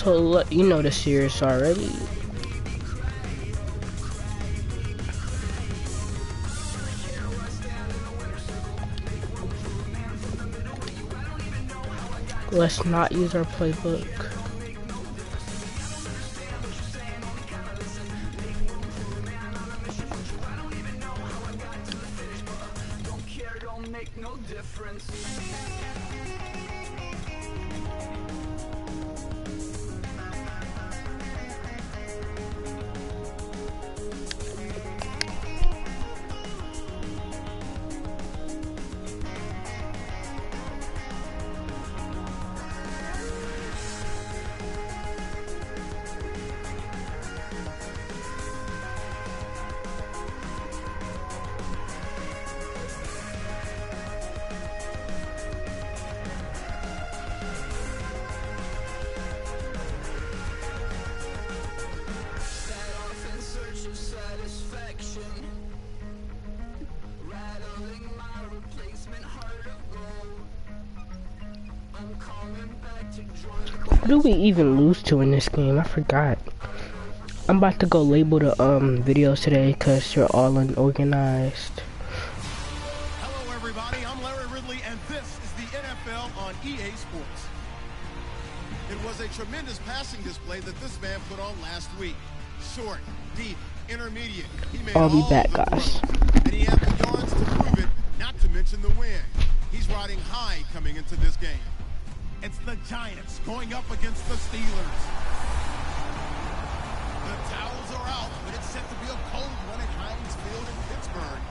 So you know the series already. Let's not use our playbook. Who do we even lose to in this game? I forgot. I'm about to go label the videos today because you're all unorganized. Hello everybody, I'm Larry Ridley and this is the NFL on EA Sports. It was a tremendous passing display that this man put on last week. Short, deep, intermediate. He made I'll be all back, the guys. throws. And he had the yards to prove it, not to mention the win. He's riding high coming into this game. It's the Giants going up against the Steelers. The towels are out, but it's set to be a cold one at Heinz Field in Pittsburgh.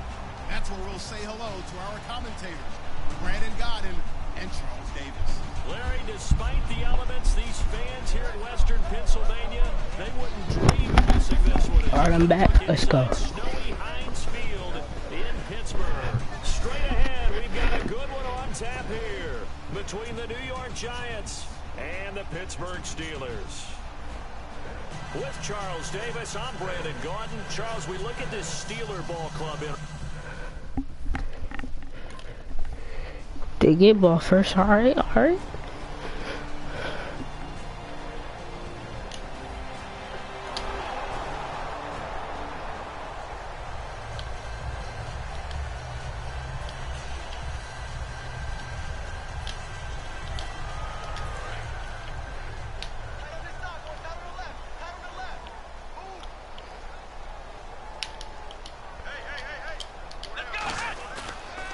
That's where we'll say hello to our commentators, Brandon Godden and Charles Davis. Larry, despite the elements, these fans here in Western Pennsylvania, they wouldn't dream of missing this one. All right, I'm back. Let's go. Snowy Heinz Field in Pittsburgh. Straight ahead, we've got a good one on tap here between the New York Giants and the Pittsburgh Steelers. With Charles Davis, I'm Brandon Gaudin. Charles, we look at this Steeler ball club in. They get ball first. All right, all right.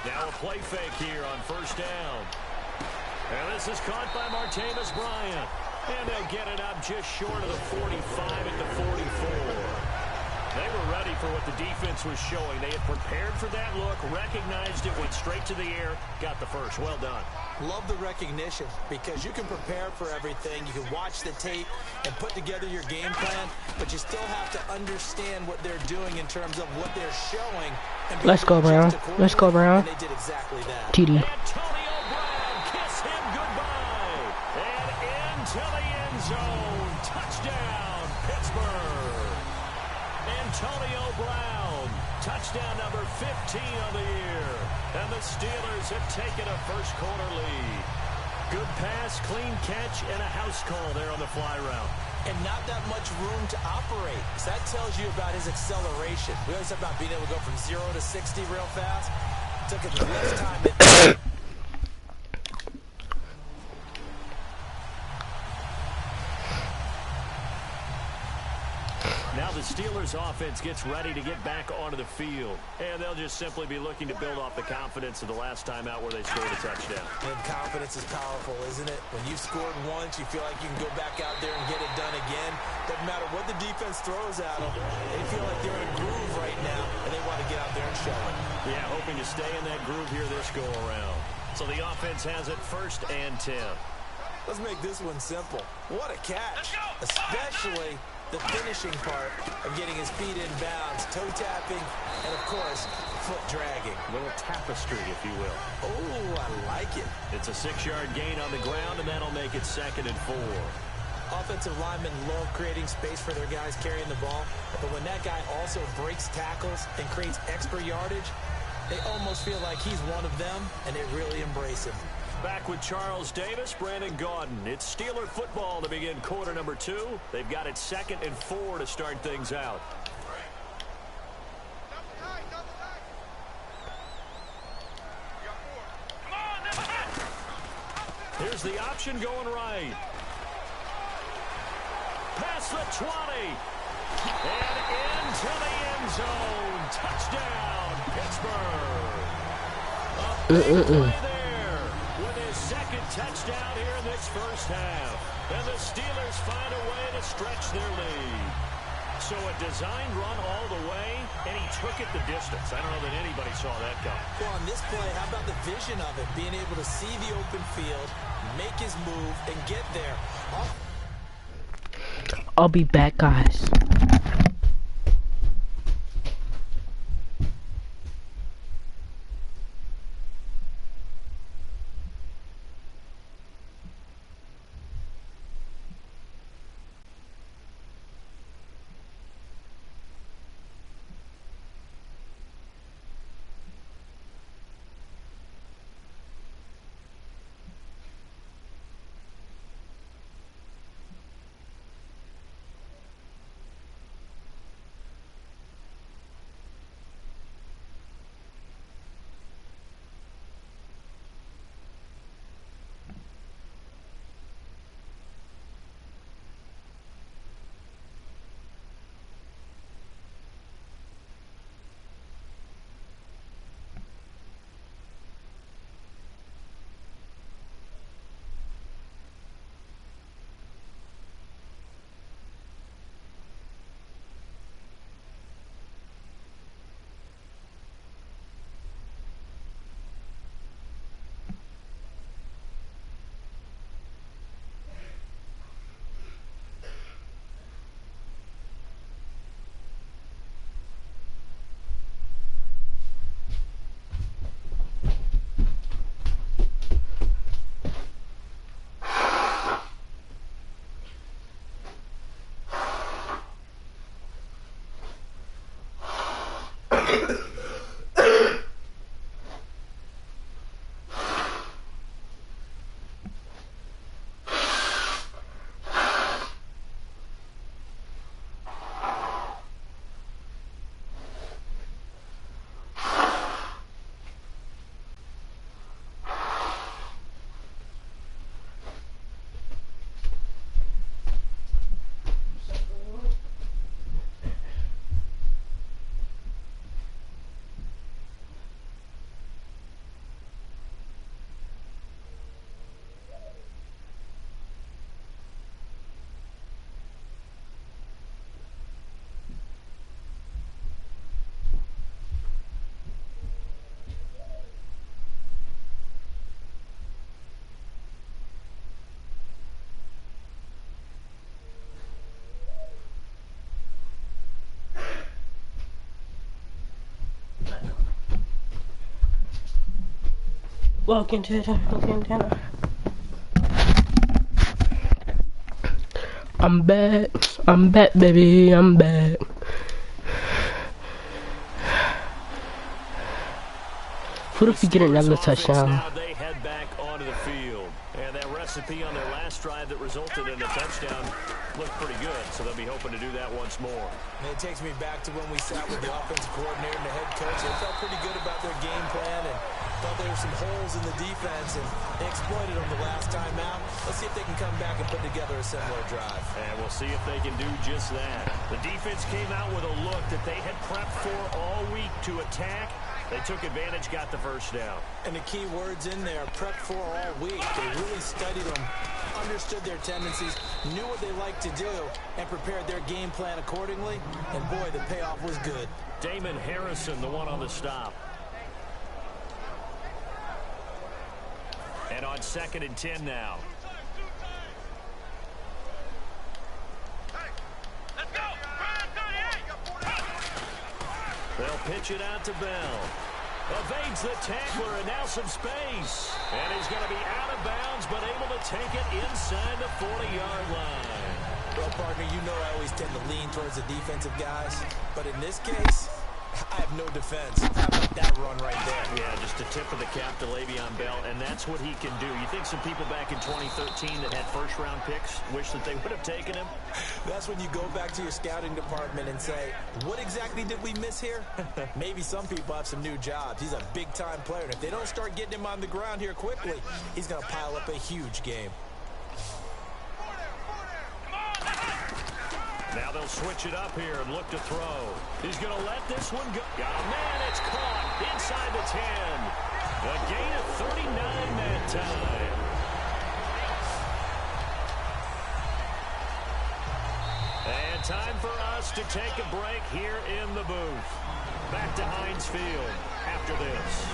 Now a play fake here on first down. And this is caught by Martavis Bryant. And they'll get it up just short of the 45 at the 44. They were ready for what the defense was showing. They had prepared for that look, recognized it, went straight to the air, got the first. Well done. Love the recognition because you can prepare for everything. You can watch the tape and put together your game plan, but you still have to understand what they're doing in terms of what they're showing. And Let's go, Brown. Let's go, Brown. And they did exactly that. TD. Antonio Brown, kiss him goodbye. And into the end zone. Touchdown, Pittsburgh. Antonio Brown, touchdown number 15 on the year. And the Steelers have taken a first quarter lead. Good pass, clean catch, and a house call there on the fly route. And not that much room to operate. So that tells you about his acceleration. We always talk about being able to go from 0 to 60 real fast. Took it less time. Now the Steelers offense gets ready to get back onto the field. And they'll just simply be looking to build off the confidence of the last time out where they scored a touchdown. And confidence is powerful, isn't it? When you've scored once, you feel like you can go back out there and get it done again. Doesn't matter what the defense throws at them. They feel like they're in a groove right now, and they want to get out there and show it. Yeah, hoping to stay in that groove here this go-around. So the offense has it 1st and 10. Let's make this one simple. What a catch, especially the finishing part of getting his feet in bounds, toe tapping, and of course, foot dragging. A little tapestry, if you will. Oh, I like it. It's a 6-yard gain on the ground, and that'll make it 2nd and 4. Offensive linemen love creating space for their guys carrying the ball, but when that guy also breaks tackles and creates extra yardage, they almost feel like he's one of them, and they really embrace him. Back with Charles Davis, Brandon Gaudin. It's Steeler football to begin quarter number 2. They've got it 2nd and 4 to start things out. Here's the option going right. Past the 20. And into the end zone. Touchdown, Pittsburgh. A big play there with his 2nd touchdown here in this first half. And the Steelers find a way to stretch their lead. So a design run all the way, and he took it the distance. I don't know that anybody saw that coming. Well, on this play, how about the vision of it? Being able to see the open field, make his move, and get there. I'll be back, guys. Welcome to the dinner. I'm back, baby, I'm back. What if we get another touchdown? Now they head back onto the field. And that recipe on their last drive that resulted in a touchdown looked pretty good, so they'll be hoping to do that once more. And it takes me back to when we sat with the offensive coordinator and the head coach. They felt pretty good about their game plan and thought there were some holes in the defense, and they exploited them the last time out. Let's see if they can come back and put together a similar drive. And we'll see if they can do just that. The defense came out with a look that they had prepped for all week to attack. They took advantage, got the first down. And the key words in there, prepped for all week. They really studied them, understood their tendencies, knew what they liked to do, and prepared their game plan accordingly. And boy, the payoff was good. Damon Harrison, the one on the stop. And on 2nd and 10 now. They'll pitch it out to Bell. Evades the tackler and now some space. And he's going to be out of bounds, but able to take it inside the 40-yard line. Well, partner, you know I always tend to lean towards the defensive guys. But in this case, I have no defense. How about that run right there? Yeah, just a tip of the cap to Le'Veon Bell, and that's what he can do. You think some people back in 2013 that had first-round picks wish that they would have taken him? That's when you go back to your scouting department and say, what exactly did we miss here? Maybe some people have some new jobs. He's a big-time player, and if they don't start getting him on the ground here quickly, he's going to pile up a huge game. Now they'll switch it up here and look to throw. He's going to let this one go. Got a man, it's caught inside the 10. A gain of 39 that time. And time for us to take a break here in the booth. Back to Heinz Field after this.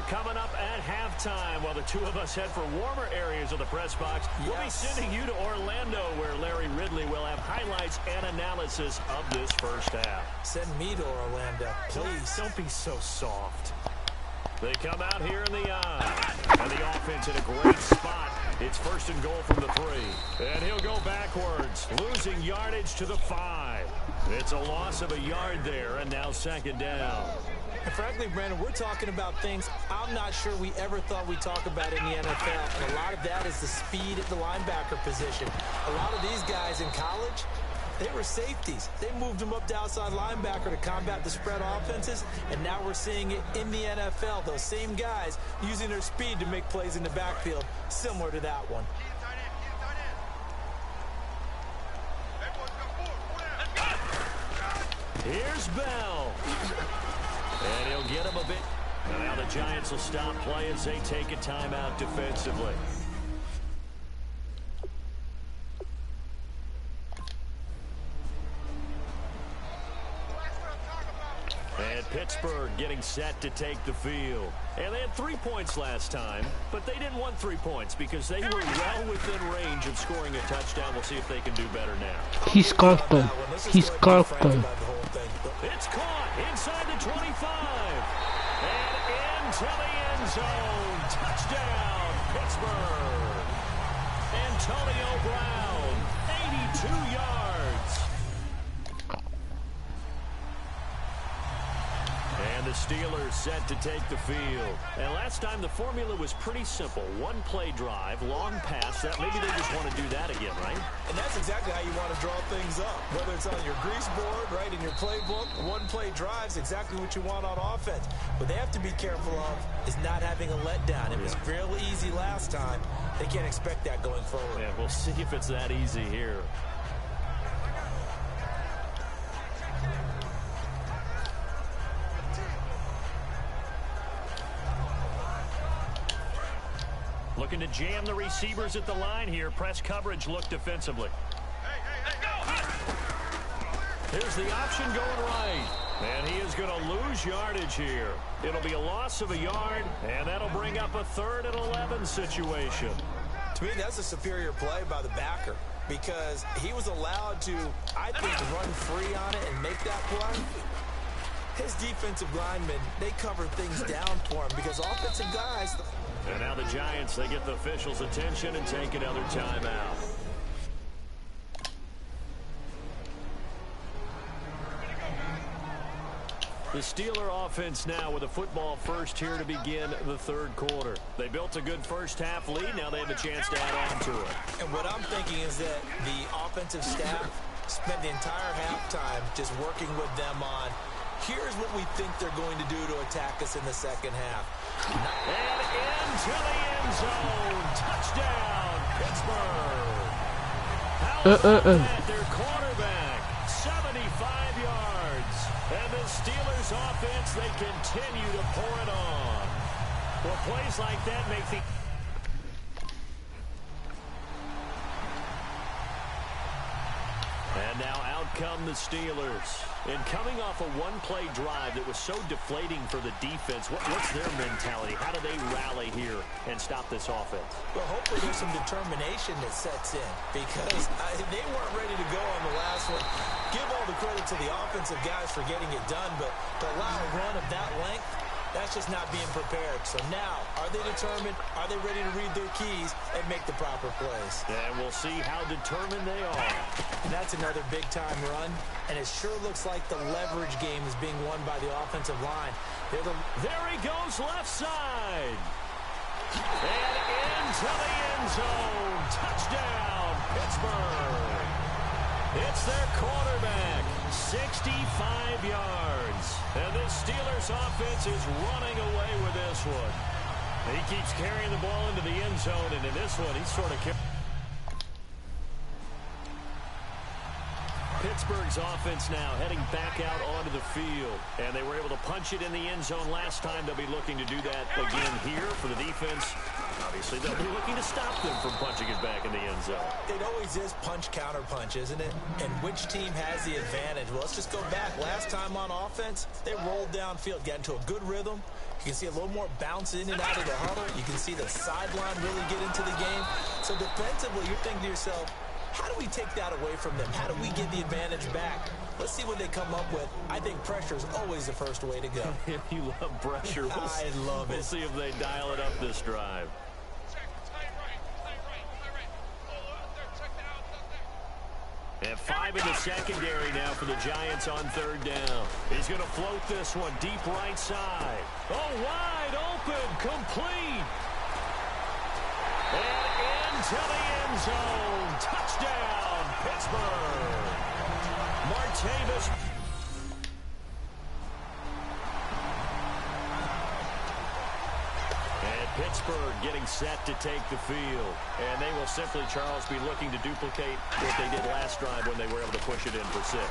Coming up at halftime, while the two of us head for warmer areas of the press box, we'll be sending you to Orlando, where Larry Ridley will have highlights and analysis of this first half. Send me to Orlando, please. Don't be so soft. They come out here in the eye, and the offense in a great spot. It's first and goal from the 3, and he'll go backwards, losing yardage to the 5. It's a loss of a yard there, and now second down. And frankly, Brandon, we're talking about things I'm not sure we ever thought we'd talk about in the NFL. And a lot of that is the speed at the linebacker position. A lot of these guys in college, they were safeties. They moved them up to outside linebacker to combat the spread offenses. And now we're seeing it in the NFL. Those same guys using their speed to make plays in the backfield, similar to that one. Here's Bell. And he'll get him a bit. And now the Giants will stop play as they take a timeout defensively. And Pittsburgh getting set to take the field. And they had 3 points last time, but they didn't want 3 points because they were well within range of scoring a touchdown. We'll see if they can do better now. He skunked them. He skunked them. It's caught inside the 25. And into the end zone. Touchdown, Pittsburgh. Antonio Brown, 82 yards. And the Steelers set to take the field. And last time the formula was pretty simple. One play drive, long pass. That maybe they just want to do that again, right? And that's exactly how you want to draw things up. Whether it's on your grease board, right, in your playbook, one play drive's exactly what you want on offense. What they have to be careful of is not having a letdown. It was real easy last time. They can't expect that going forward. Yeah, we'll see if it's that easy here. Looking to jam the receivers at the line here. Press coverage look defensively. Here's the option going right. And he is going to lose yardage here. It'll be a loss of a yard, and that'll bring up a 3rd and 11 situation. To me, that's a superior play by the backer because he was allowed to, I think, run free on it and make that play. His defensive linemen, they cover things down for him because offensive guys... And now the Giants, they get the officials' attention and take another timeout. The Steeler offense now with a football first here to begin the 3rd quarter. They built a good first half lead. Now they have a chance to add on to it. And what I'm thinking is that the offensive staff spent the entire halftime just working with them on, here's what we think they're going to do to attack us in the second half. And into the end zone. Touchdown, Pittsburgh. How about that? Their quarterback, 75 yards. And the Steelers offense, they continue to pour it on. Well, plays like that make the... And now out come the Steelers. And coming off a one-play drive that was so deflating for the defense, what's their mentality? How do they rally here and stop this offense? Well, hopefully there's some determination that sets in because they weren't ready to go on the last one. Give all the credit to the offensive guys for getting it done, but to allow a run of that length, that's just not being prepared. So now, are they determined? Are they ready to read their keys and make the proper plays? And we'll see how determined they are. And that's another big-time run, and it sure looks like the leverage game is being won by the offensive line. There he goes left side. And into the end zone. Touchdown, Pittsburgh. It's their quarterback, 65 yards. And this Steelers offense is running away with this one. He keeps carrying the ball into the end zone, and in this one, he's sort of Pittsburgh's offense now heading back out onto the field. And they were able to punch it in the end zone last time. They'll be looking to do that again here for the defense. Obviously, they'll be looking to stop them from punching it back in the end zone. It always is punch-counter-punch, isn't it? And which team has the advantage? Well, let's just go back. Last time on offense, they rolled downfield, got into a good rhythm. You can see a little more bounce in and out of the huddle. You can see the sideline really get into the game. So defensively, you're thinking to yourself, how do we take that away from them? How do we get the advantage back? Let's see what they come up with. I think pressure is always the first way to go. You love pressure. I love it. We'll see if they dial it up this drive. And 5 in the secondary now for the Giants on third down. He's going to float this one deep right side. Oh, wide open, complete. And into the end zone. Touchdown, Pittsburgh. Martavis. And Pittsburgh getting set to take the field. And they will simply, Charles, be looking to duplicate what they did last drive when they were able to push it in for 6.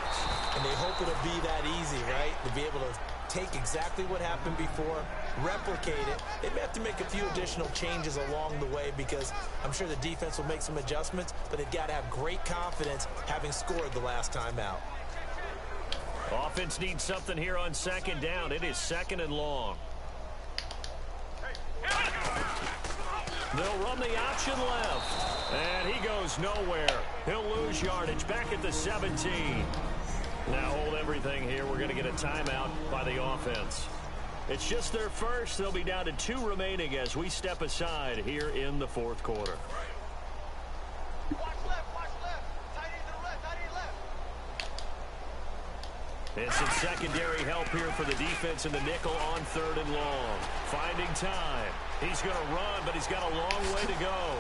And they hope it'll be that easy, right? To be able to take exactly what happened before, replicate it. They may have to make a few additional changes along the way because I'm sure the defense will make some adjustments, but they've got to have great confidence having scored the last time out. Offense needs something here on second down. It is 2nd and long. They'll run the option left. And he goes nowhere. He'll lose yardage back at the 17. Now hold everything here. We're going to get a timeout by the offense. It's just their first. They'll be down to 2 remaining as we step aside here in the 4th quarter. And some secondary help here for the defense in the nickel on 3rd and long. Finding time. He's going to run, but he's got a long way to go.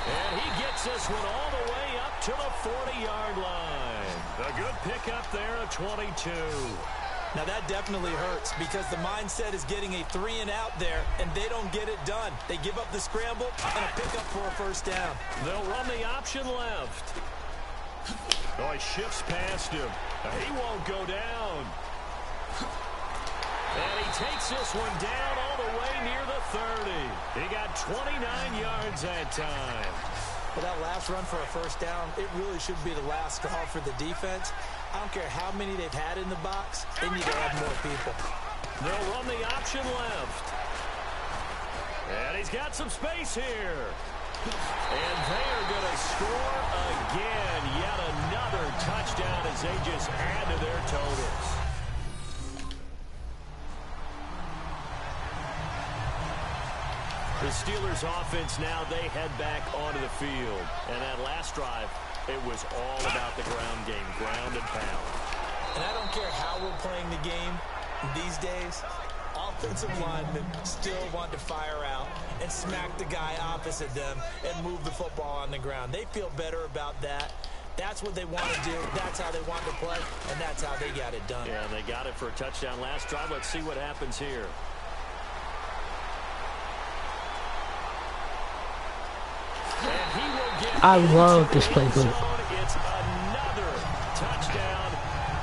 And he gets this one all the way up to the 40-yard line. A good pickup there, a 22. Now that definitely hurts because the mindset is getting a 3-and-out there, and they don't get it done. They give up the scramble and a pickup for a first down. They'll run the option left. Oh, he shifts past him. He won't go down. And he takes this one down all the way near the 30. He got 29 yards that time. For that last run for a first down, it really should be the last straw for the defense. I don't care how many they've had in the box. They need to add more people. They'll run the option left. And he's got some space here. And they are going to score again. Yet another touchdown as they just add to their totals. The Steelers offense now, they head back onto the field. And that last drive, it was all about the ground game, ground and pound. And I don't care how we're playing the game these days, offensive linemen still want to fire out and smack the guy opposite them and move the football on the ground. They feel better about that. That's what they want to do. That's how they want to play, and that's how they got it done. Yeah, and they got it for a touchdown last drive. Let's see what happens here. I love this playbook. It's another touchdown.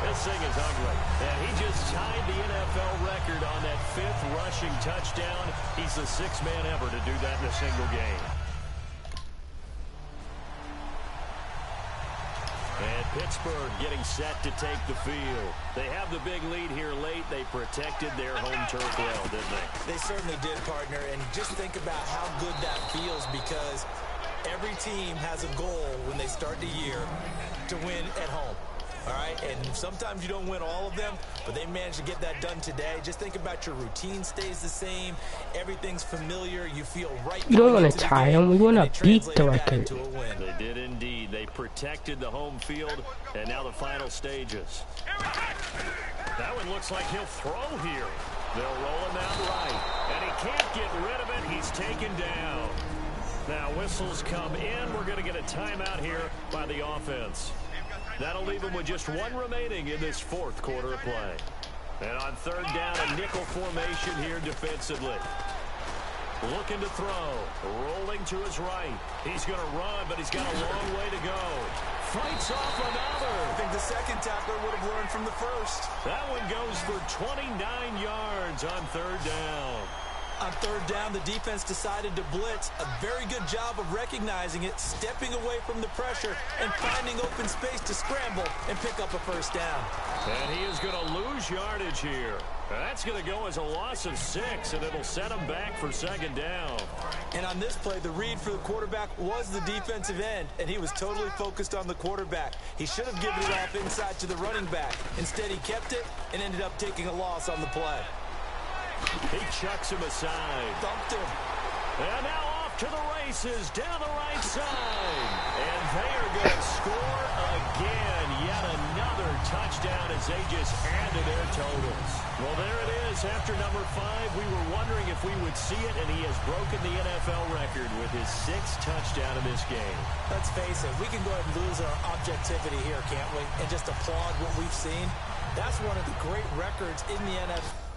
This thing is ugly. And he just tied the NFL record on that 5th rushing touchdown. He's the 6th man ever to do that in a single game. And Pittsburgh getting set to take the field. They have the big lead here late. They protected their home turf well, didn't they? They certainly did, partner. And just think about how good that feels, because every team has a goal when they start the year to win at home. All right, and sometimes you don't win all of them, but they managed to get that done today. Just think about your routine stays the same. Everything's familiar. You feel right. You don't want to tie them. We want to beat the record. They did indeed. They protected the home field, and now the final stages. That one looks like he'll throw here. They'll roll him out right, and he can't get rid of it. He's taken down. Now whistles come in. We're going to get a timeout here by the offense. That'll leave him with just one remaining in this fourth quarter of play. And on third down, a nickel formation here defensively. Looking to throw. Rolling to his right. He's going to run, but he's got a long way to go. Fights off another. I think the second tackler would have learned from the first. That one goes for 29 yards on third down. On third down, the defense decided to blitz. A very good job of recognizing it, stepping away from the pressure, and finding open space to scramble and pick up a first down. And he is going to lose yardage here. That's going to go as a loss of 6, and it'll set him back for second down. And on this play, the read for the quarterback was the defensive end, and he was totally focused on the quarterback. He should have given it off inside to the running back. Instead, he kept it and ended up taking a loss on the play. He chucks him aside. Dumped him. And now off to the races down the right side. And they are going to score again. Yet another touchdown as they just add to their totals. Well, there it is. After number 5, we were wondering if we would see it, and he has broken the NFL record with his 6th touchdown in this game. Let's face it, we can go ahead and lose our objectivity here, can't we? And just applaud what we've seen. That's one of the great records in the NFL.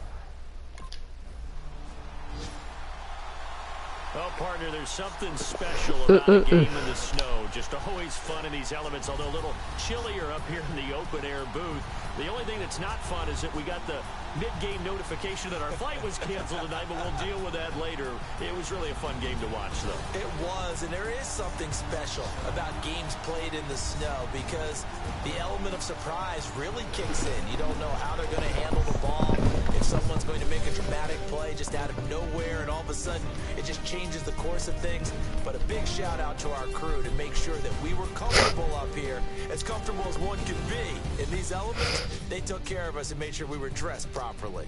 Well, partner, there's something special about a game in the snow. Just always fun in these elements, although a little chillier up here in the open-air booth. The only thing that's not fun is that we got the mid-game notification that our flight was canceled tonight, but we'll deal with that later. It was really a fun game to watch, though. It was, and there is something special about games played in the snow because the element of surprise really kicks in. You don't know how they're going to handle the ball, if someone's going to make a dramatic play just out of nowhere, and all of a sudden it just changes the course of things. But a big shout out to our crew to make sure that we were comfortable up here, as comfortable as one could be in these elements. They took care of us and made sure we were dressed properly.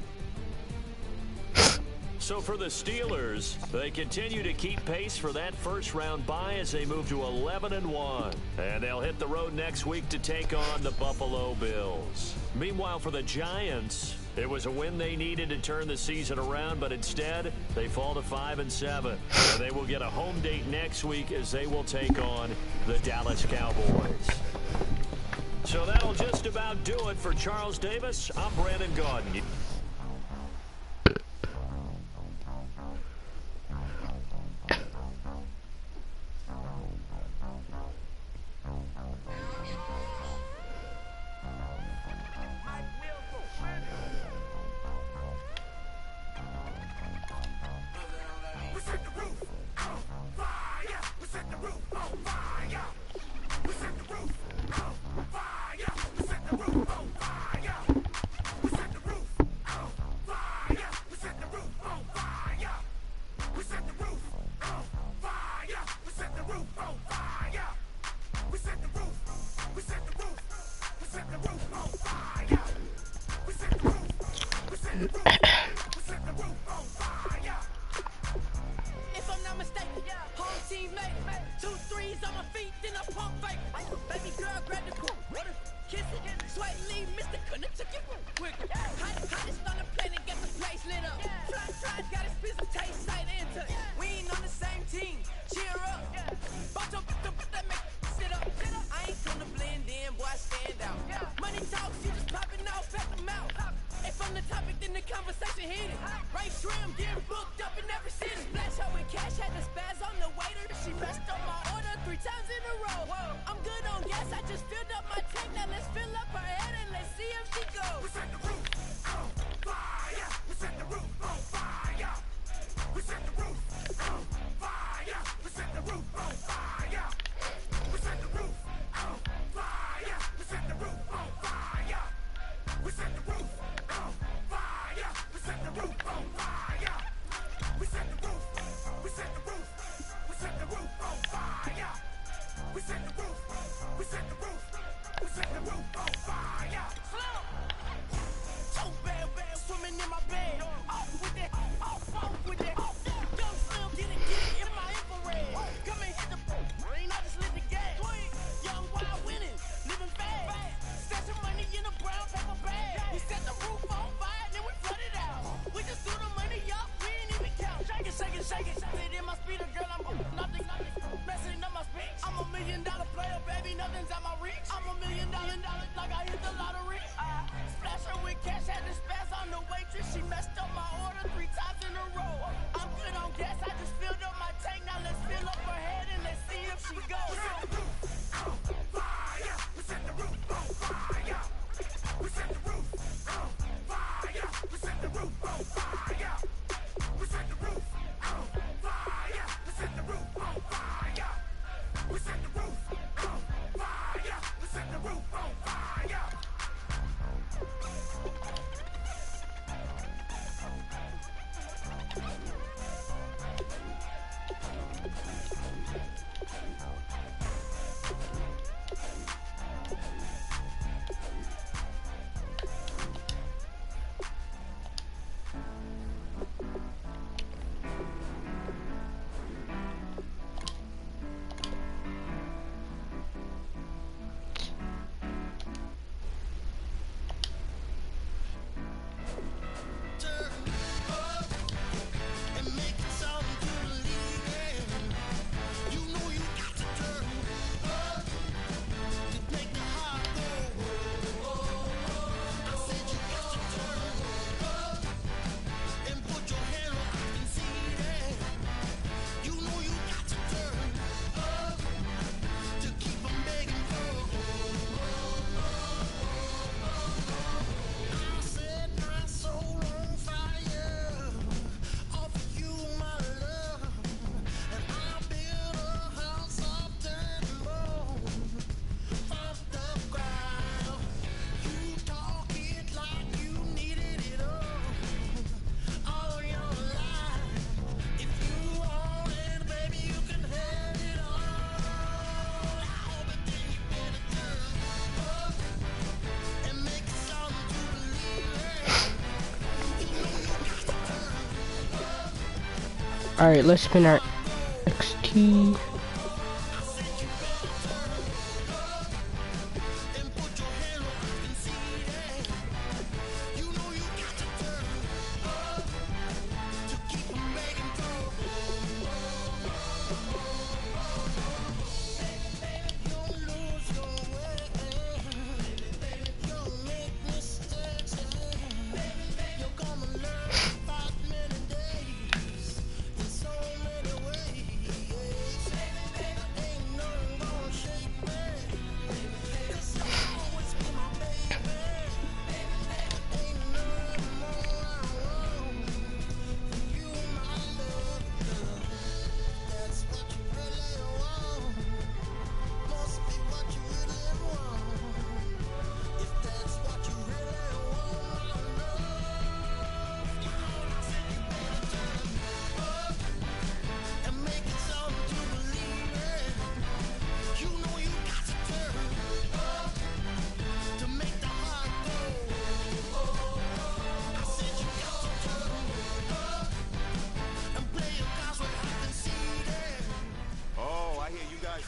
So for the Steelers, they continue to keep pace for that first-round bye as they move to 11-1. And they'll hit the road next week to take on the Buffalo Bills. Meanwhile, for the Giants, it was a win they needed to turn the season around, but instead, they fall to 5-7. And they will get a home date next week as they will take on the Dallas Cowboys. So that'll just about do it for Charles Davis. I'm Brandon Gaudin. Alright, let's spin our XT.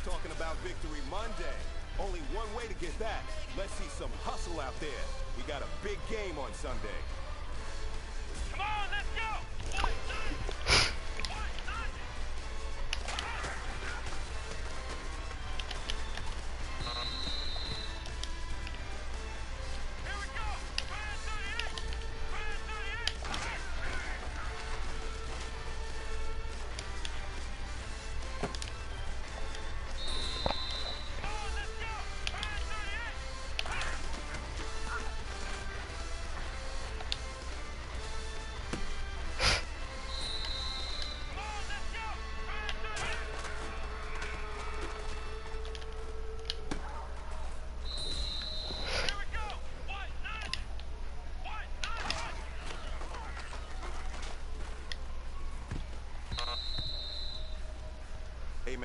Talking about Victory Monday. Only one way to get that. Let's see some hustle out there. We got a big game on Sunday. Come on, let's go! 1, 2, 1, 9. Here we go! Fire 38! Fire 38!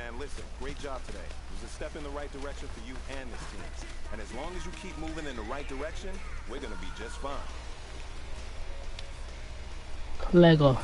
man, listen, great job today. It was a step in the right direction for you and this team. And as long as you keep moving in the right direction, we're going to be just fine. Lego.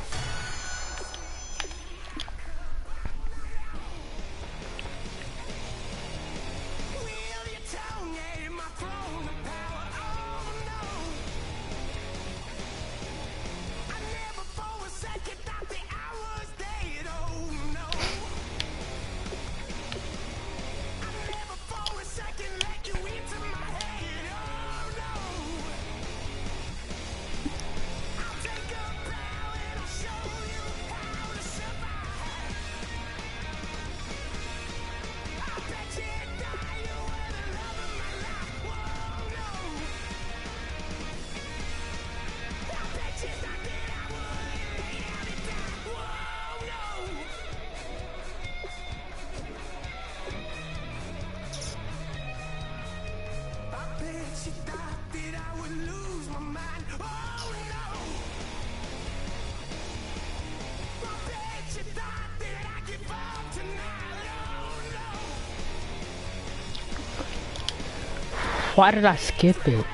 Why did I skip it?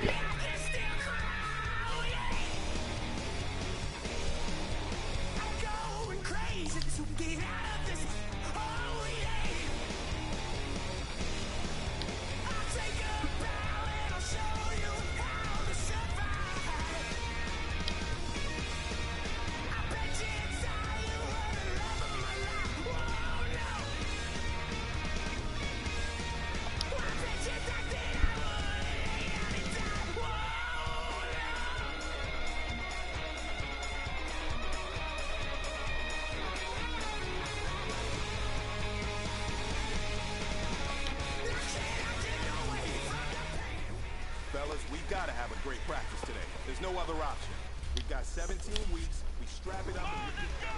Fellas, we gotta have a great practice today. There's no other option. We've got 17 weeks. We strap it up and we can go.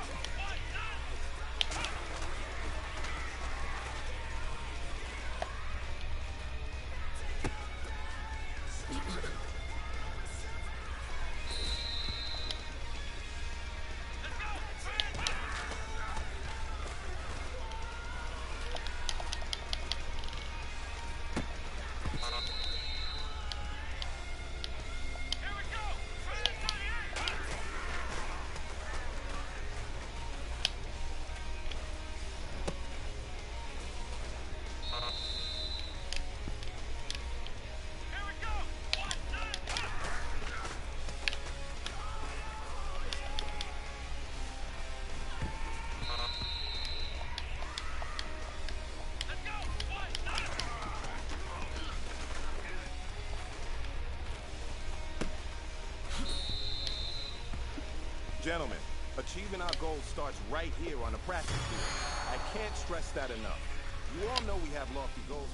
Gentlemen, achieving our goals starts right here on the practice field. I can't stress that enough. You all know we have lofty goals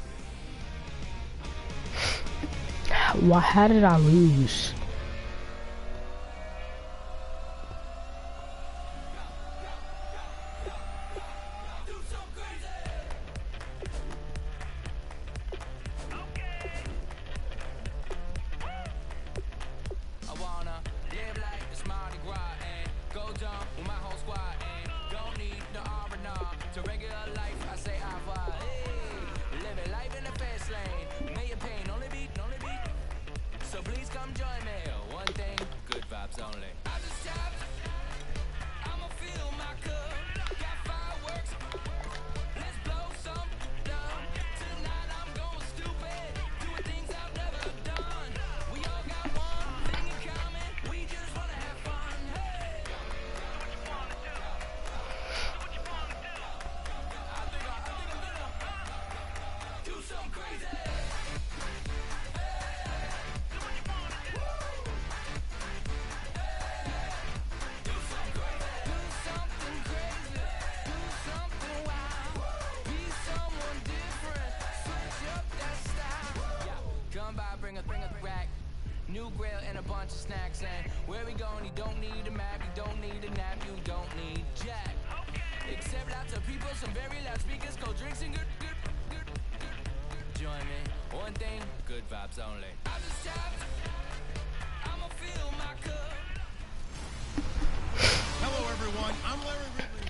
for Why? How did I lose? New grill and a bunch of snacks, and where we going, you don't need a map, you don't need a nap, you don't need jack. Except lots of people, some very loud speakers, cold drinks and good. Join me, one thing, good vibes only. I just tapped, I'ma fill my cup. Hello everyone, I'm Larry Ridley.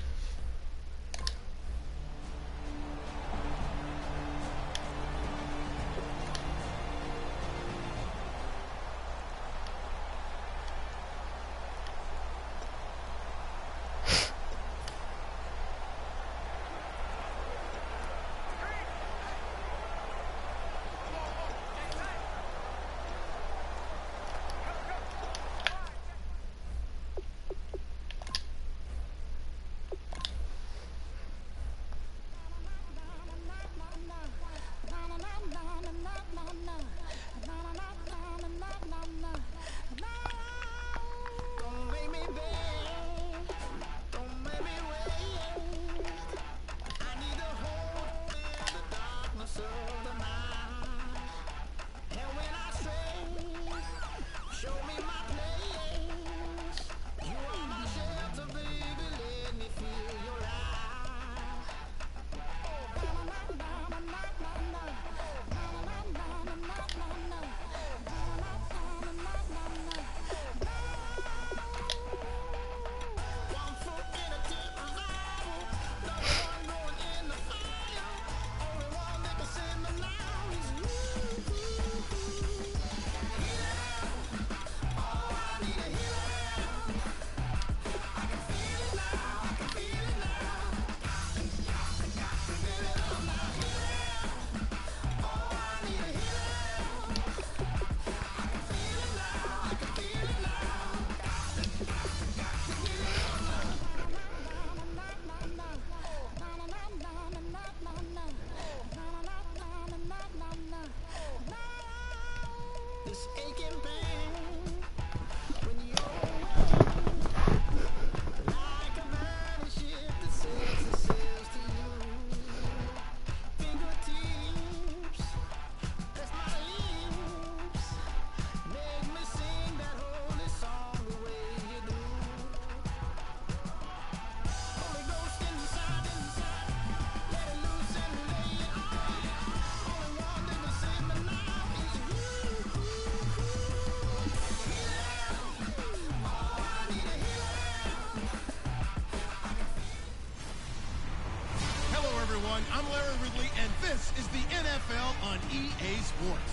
I'm Larry Ridley, and this is the NFL on EA Sports.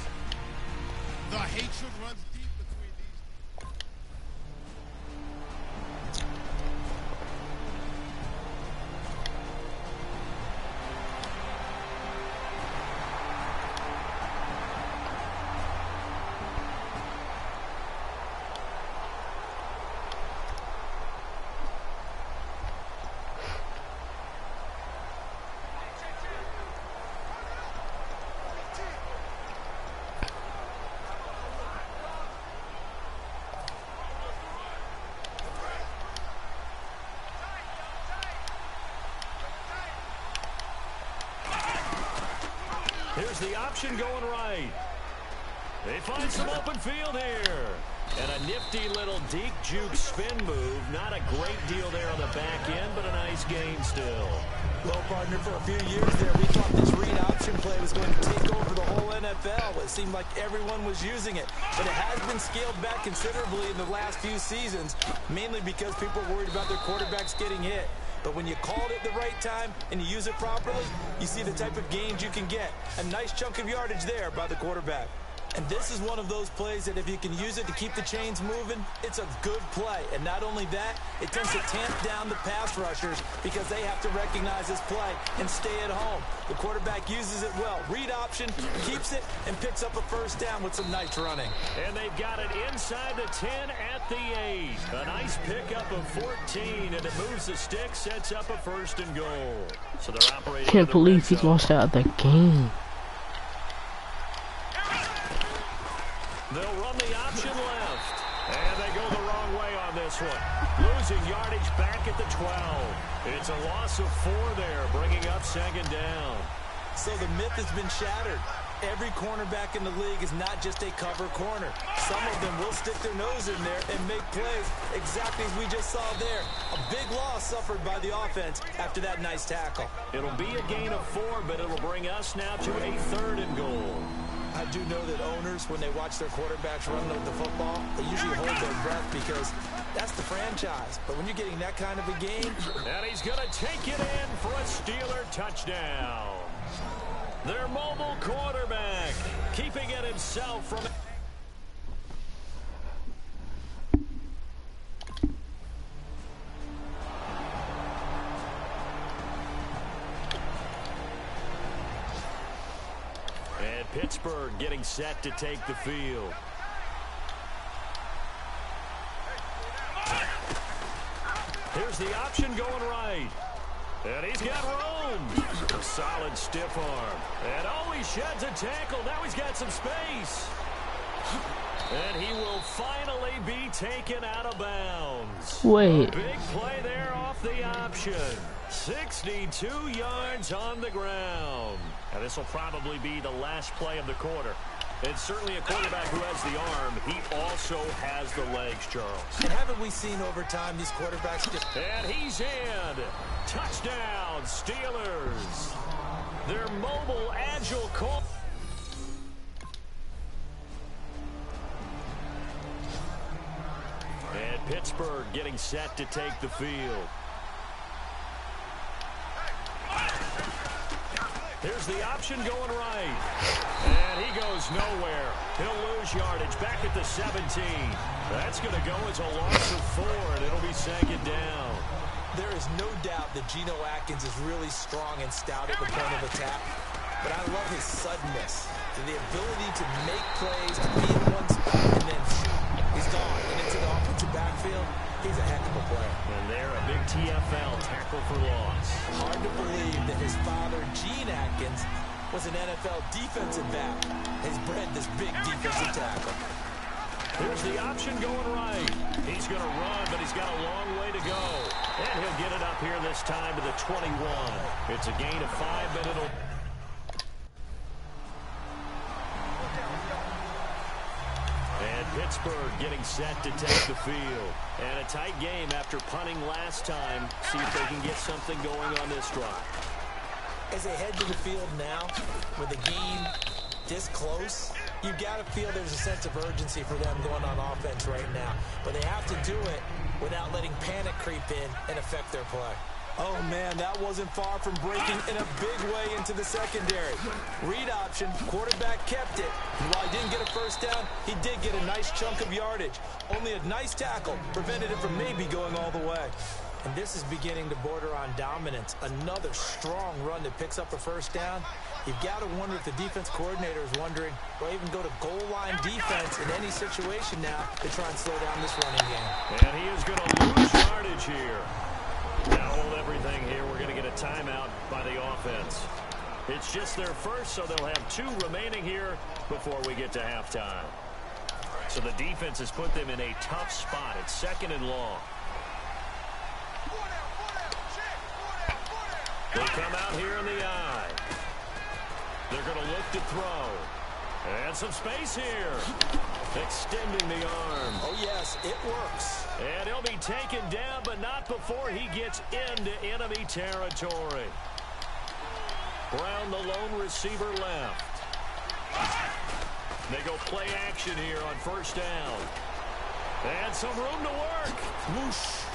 The hatred runs deep between these. Here's the option going right. They find some open field here. And a nifty little deep juke spin move. Not a great deal there on the back end, but a nice gain still. Well, partner, for a few years there, we thought this read option play was going to take over the whole NFL. It seemed like everyone was using it. But it has been scaled back considerably in the last few seasons, mainly because people are worried about their quarterbacks getting hit. But when you call it at the right time and you use it properly, you see the type of gains you can get. A nice chunk of yardage there by the quarterback. And this is one of those plays that if you can use it to keep the chains moving, it's a good play. And not only that, it tends to tamp down the pass rushers because they have to recognize this play and stay at home. The quarterback uses it well. Read option, keeps it, and picks up a first down with some nice running. And they've got it inside the 10 at the 8. A nice pickup of 14, and it moves the stick, sets up a first and goal. So they're operating. Can't believe he lost out of the game. They'll run the option left. And they go the wrong way on this one. Losing yardage back at the 12. It's a loss of 4 there, bringing up second down. So the myth has been shattered. Every cornerback in the league is not just a cover corner. Some of them will stick their nose in there and make plays exactly as we just saw there. A big loss suffered by the offense after that nice tackle. It'll be a gain of 4, but it'll bring us now to a 3rd and goal. I do know that owners, when they watch their quarterbacks run with the football, they usually hold their breath because that's the franchise. But when you're getting that kind of a game... And he's going to take it in for a Steeler touchdown. Their mobile quarterback, keeping it himself from... Pittsburgh getting set to take the field. Here's the option going right. And he's got room. A solid stiff arm. And oh, he sheds a tackle. Now he's got some space. And he will finally be taken out of bounds. Wait. A big play there off the option. 62 yards on the ground. Now this will probably be the last play of the quarter. It's certainly a quarterback who has the arm. He also has the legs, Charles. And haven't we seen over time these quarterbacks just... And he's in. Touchdown, Steelers. Their mobile, agile call. And Pittsburgh getting set to take the field. Here's the option going right. And he goes nowhere. He'll lose yardage back at the 17. That's going to go as a loss of 4, and it'll be second down. There is no doubt that Geno Atkins is really strong and stout at the point of attack. But I love his suddenness and the ability to make plays, to be in one spot, and then shoot. He's gone. And into the offensive backfield, he's a heck of a player. And they're a big TFL, tackle for loss. Hard to believe that his father, Gene Atkins, was an NFL defensive back. Has bred this big defensive tackle. Here's the option going right. He's going to run, but he's got a long way to go. And he'll get it up here this time to the 21. It's a gain of 5, but it'll... And Pittsburgh getting set to take the field. And a tight game after punting last time. See if they can get something going on this drive. As they head to the field now, with the game this close, you've got to feel there's a sense of urgency for them going on offense right now. But they have to do it without letting panic creep in and affect their play. Oh, man, that wasn't far from breaking in a big way into the secondary. Read option, quarterback kept it. And while he didn't get a first down, he did get a nice chunk of yardage. Only a nice tackle prevented it from maybe going all the way. And this is beginning to border on dominance. Another strong run that picks up a first down. You've got to wonder if the defense coordinator is wondering, will even go to goal line defense in any situation now to try and slow down this running game. And he is going to lose yardage here. Now hold everything here. We're going to get a timeout by the offense. It's just their first, so they'll have 2 remaining here before we get to halftime. So the defense has put them in a tough spot. It's 2nd and long. They come out here in the eye. They're going to look to throw. And some space here. Extending the arm. Oh, yes, it works. And he'll be taken down, but not before he gets into enemy territory. Brown, the lone receiver, left. They go play action here on first down. And some room to work. Whoosh.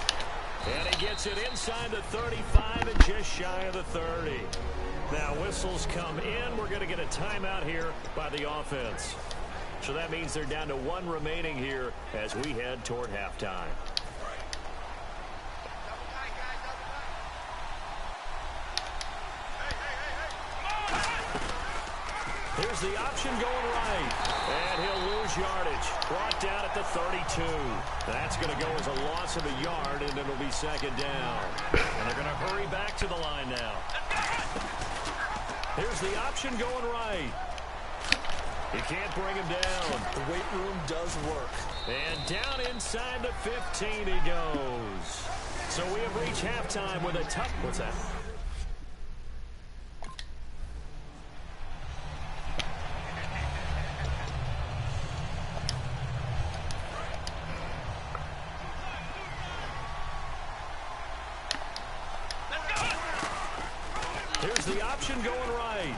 And he gets it inside the 35 and just shy of the 30. Now whistles come in. We're going to get a timeout here by the offense. So that means they're down to 1 remaining here as we head toward halftime. Here's the option going right. And he'll lose yardage. Brought down at the 32. That's going to go as a loss of a yard, and it'll be 2nd down. And they're going to hurry back to the line now. Here's the option going right. He can't bring him down. The weight room does work. And down inside the 15 he goes. So we have reached halftime with a tough... What's that? Here's the option going right.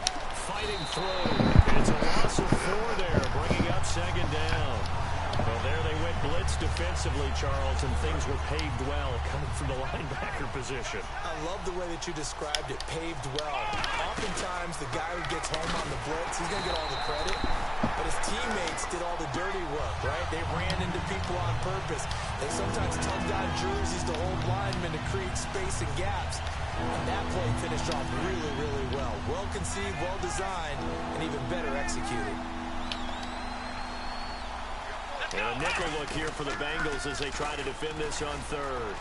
Fighting through. It's a loss of 4 there, bringing up 2nd down. Well, there they went blitz defensively, Charles, and things were paved well coming from the linebacker position. I love the way that you described it, paved well. Oftentimes, the guy who gets home on the blitz, he's going to get all the credit, but his teammates did all the dirty work, right? They ran into people on purpose. They sometimes tugged on jerseys to hold linemen to create space and gaps. And that play finished off really, really well. Well conceived, well designed, and even better executed. And a nickel look here for the Bengals as they try to defend this on 3rd.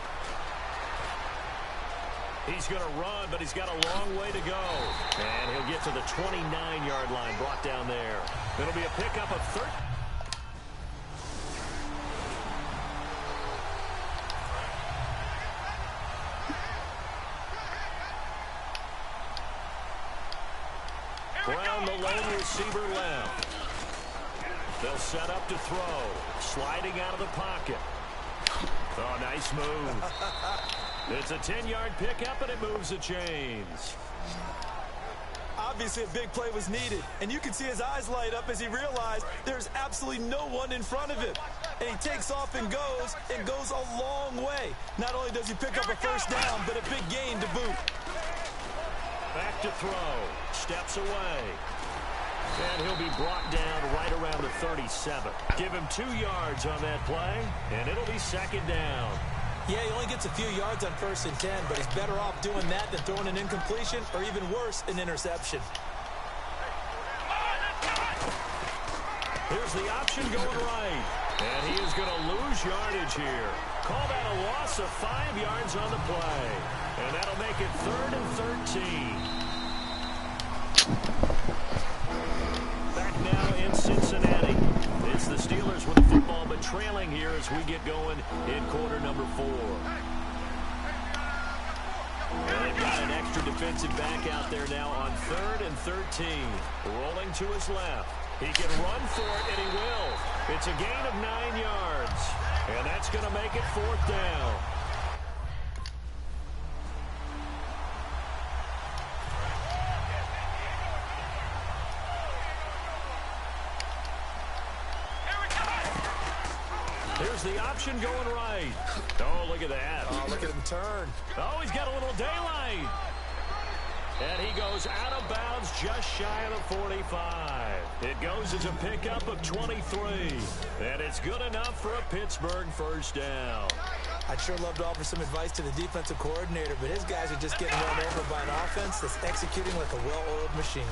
He's going to run, but he's got a long way to go. And he'll get to the 29-yard line, brought down there. It'll be a pickup of 13. Brown, the lone receiver, left. They'll set up to throw. Sliding out of the pocket. Oh, nice move. It's a 10-yard pickup, and it moves the chains. Obviously, a big play was needed, and you can see his eyes light up as he realized there's absolutely no one in front of him. And he takes off and goes a long way. Not only does he pick up a first down, but a big gain to boot. Back to throw. Steps away. And he'll be brought down right around the 37. Give him 2 yards on that play, and it'll be 2nd down. Yeah, he only gets a few yards on 1st and 10, but he's better off doing that than throwing an incompletion or even worse, an interception. Here's the option going right. And he is going to lose yardage here. Call that a loss of 5 yards on the play. And that'll make it 3rd and 13. Back now in Cincinnati. It's the Steelers with the football, but trailing here as we get going in quarter number 4. And they've got an extra defensive back out there now on 3rd and 13. Rolling to his left. He can run for it, and he will. It's a gain of 9 yards. And that's going to make it 4th down. Here's the option going right. Oh, look at that. Oh, look at him turn. Oh, he's got a little daylight. And he goes out of bounds just shy of the 45. It goes as a pickup of 23. And it's good enough for a Pittsburgh first down. I'd sure love to offer some advice to the defensive coordinator, but his guys are just getting run over by an offense that's executing like a well-oiled machine.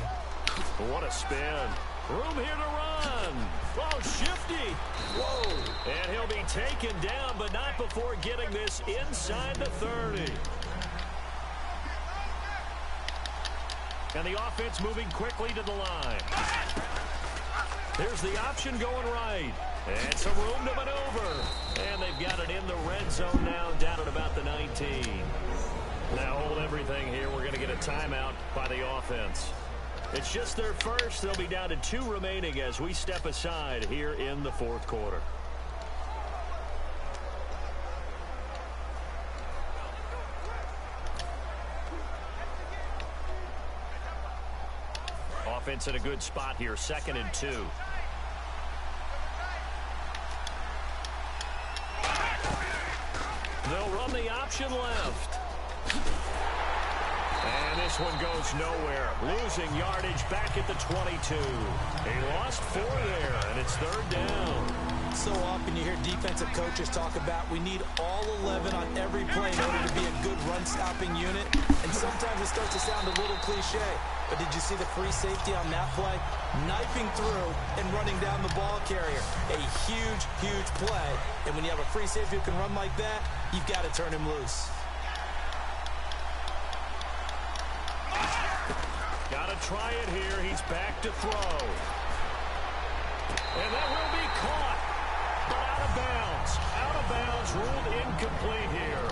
What a spin. Room here to run. Oh, shifty. Whoa. And he'll be taken down, but not before getting this inside the 30. And the offense moving quickly to the line. Here's the option going right. And some room to maneuver. And they've got it in the red zone now, down at about the 19. Now hold everything here. We're going to get a timeout by the offense. It's just their first. They'll be down to 2 remaining as we step aside here in the fourth quarter. Offense in a good spot here, 2nd and 2. They'll run the option left. And this one goes nowhere. Losing yardage back at the 22. He lost 4 there, and it's 3rd down. So often you hear defensive coaches talk about we need all 11 on every play in order to be a good run-stopping unit. And sometimes it starts to sound a little cliche. But did you see the free safety on that play? Knifing through and running down the ball carrier. A huge, huge play. And when you have a free safety who can run like that, you've got to turn him loose. Got to try it here. He's back to throw. And that will be caught. But out of bounds. Out of bounds. Ruled incomplete here.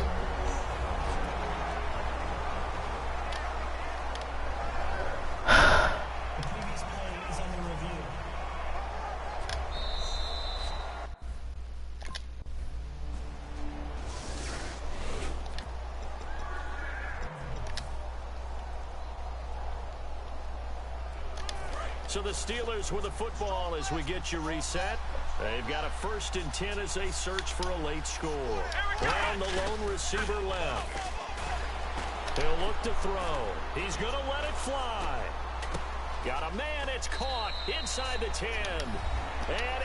The previous play is under review. So the Steelers with the football as we get you reset. They've got a 1st and 10 as they search for a late score. Brown, the lone receiver left. He'll look to throw. He's going to let it fly. Got a man. It's caught inside the 10. And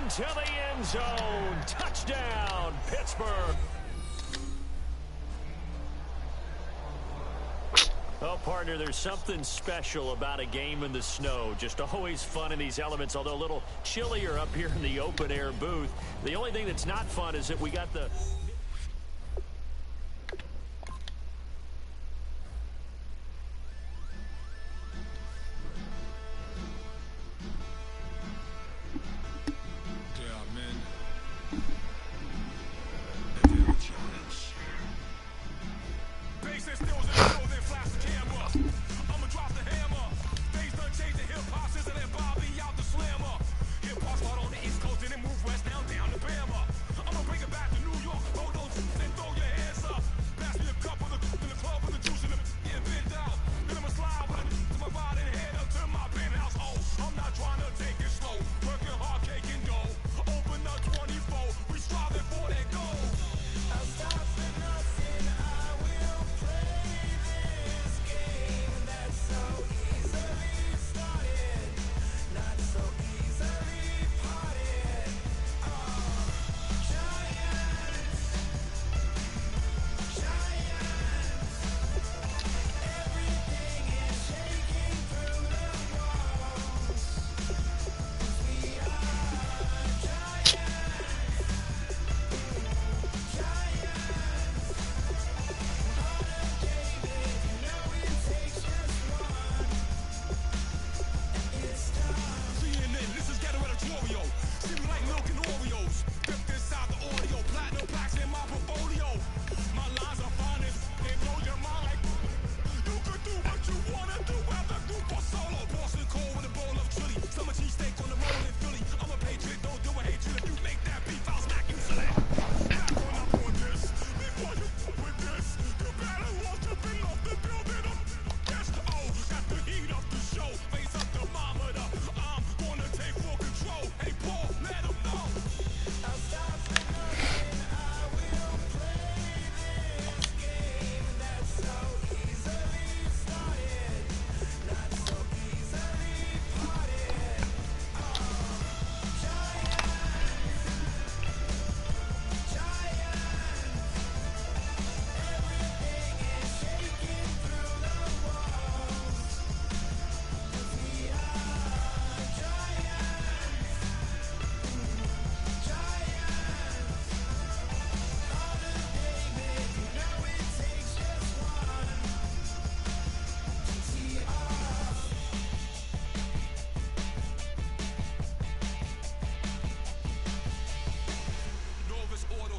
into the end zone. Touchdown, Pittsburgh. Oh, partner, there's something special about a game in the snow. Just always fun in these elements, although a little chillier up here in the open-air booth. The only thing that's not fun is that we got the... Hip-hop's hard on the East Coast and it move west down to Bama. I'ma bring it back to New York.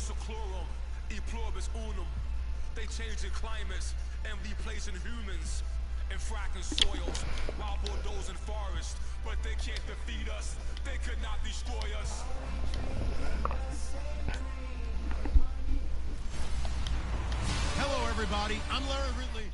seclorum, e pluribus unum. They changing climates and replacing humans and fracking soils while bulldozing forests. But they can't defeat us. They could not destroy us. Hello, everybody. I'm Larry Ridley.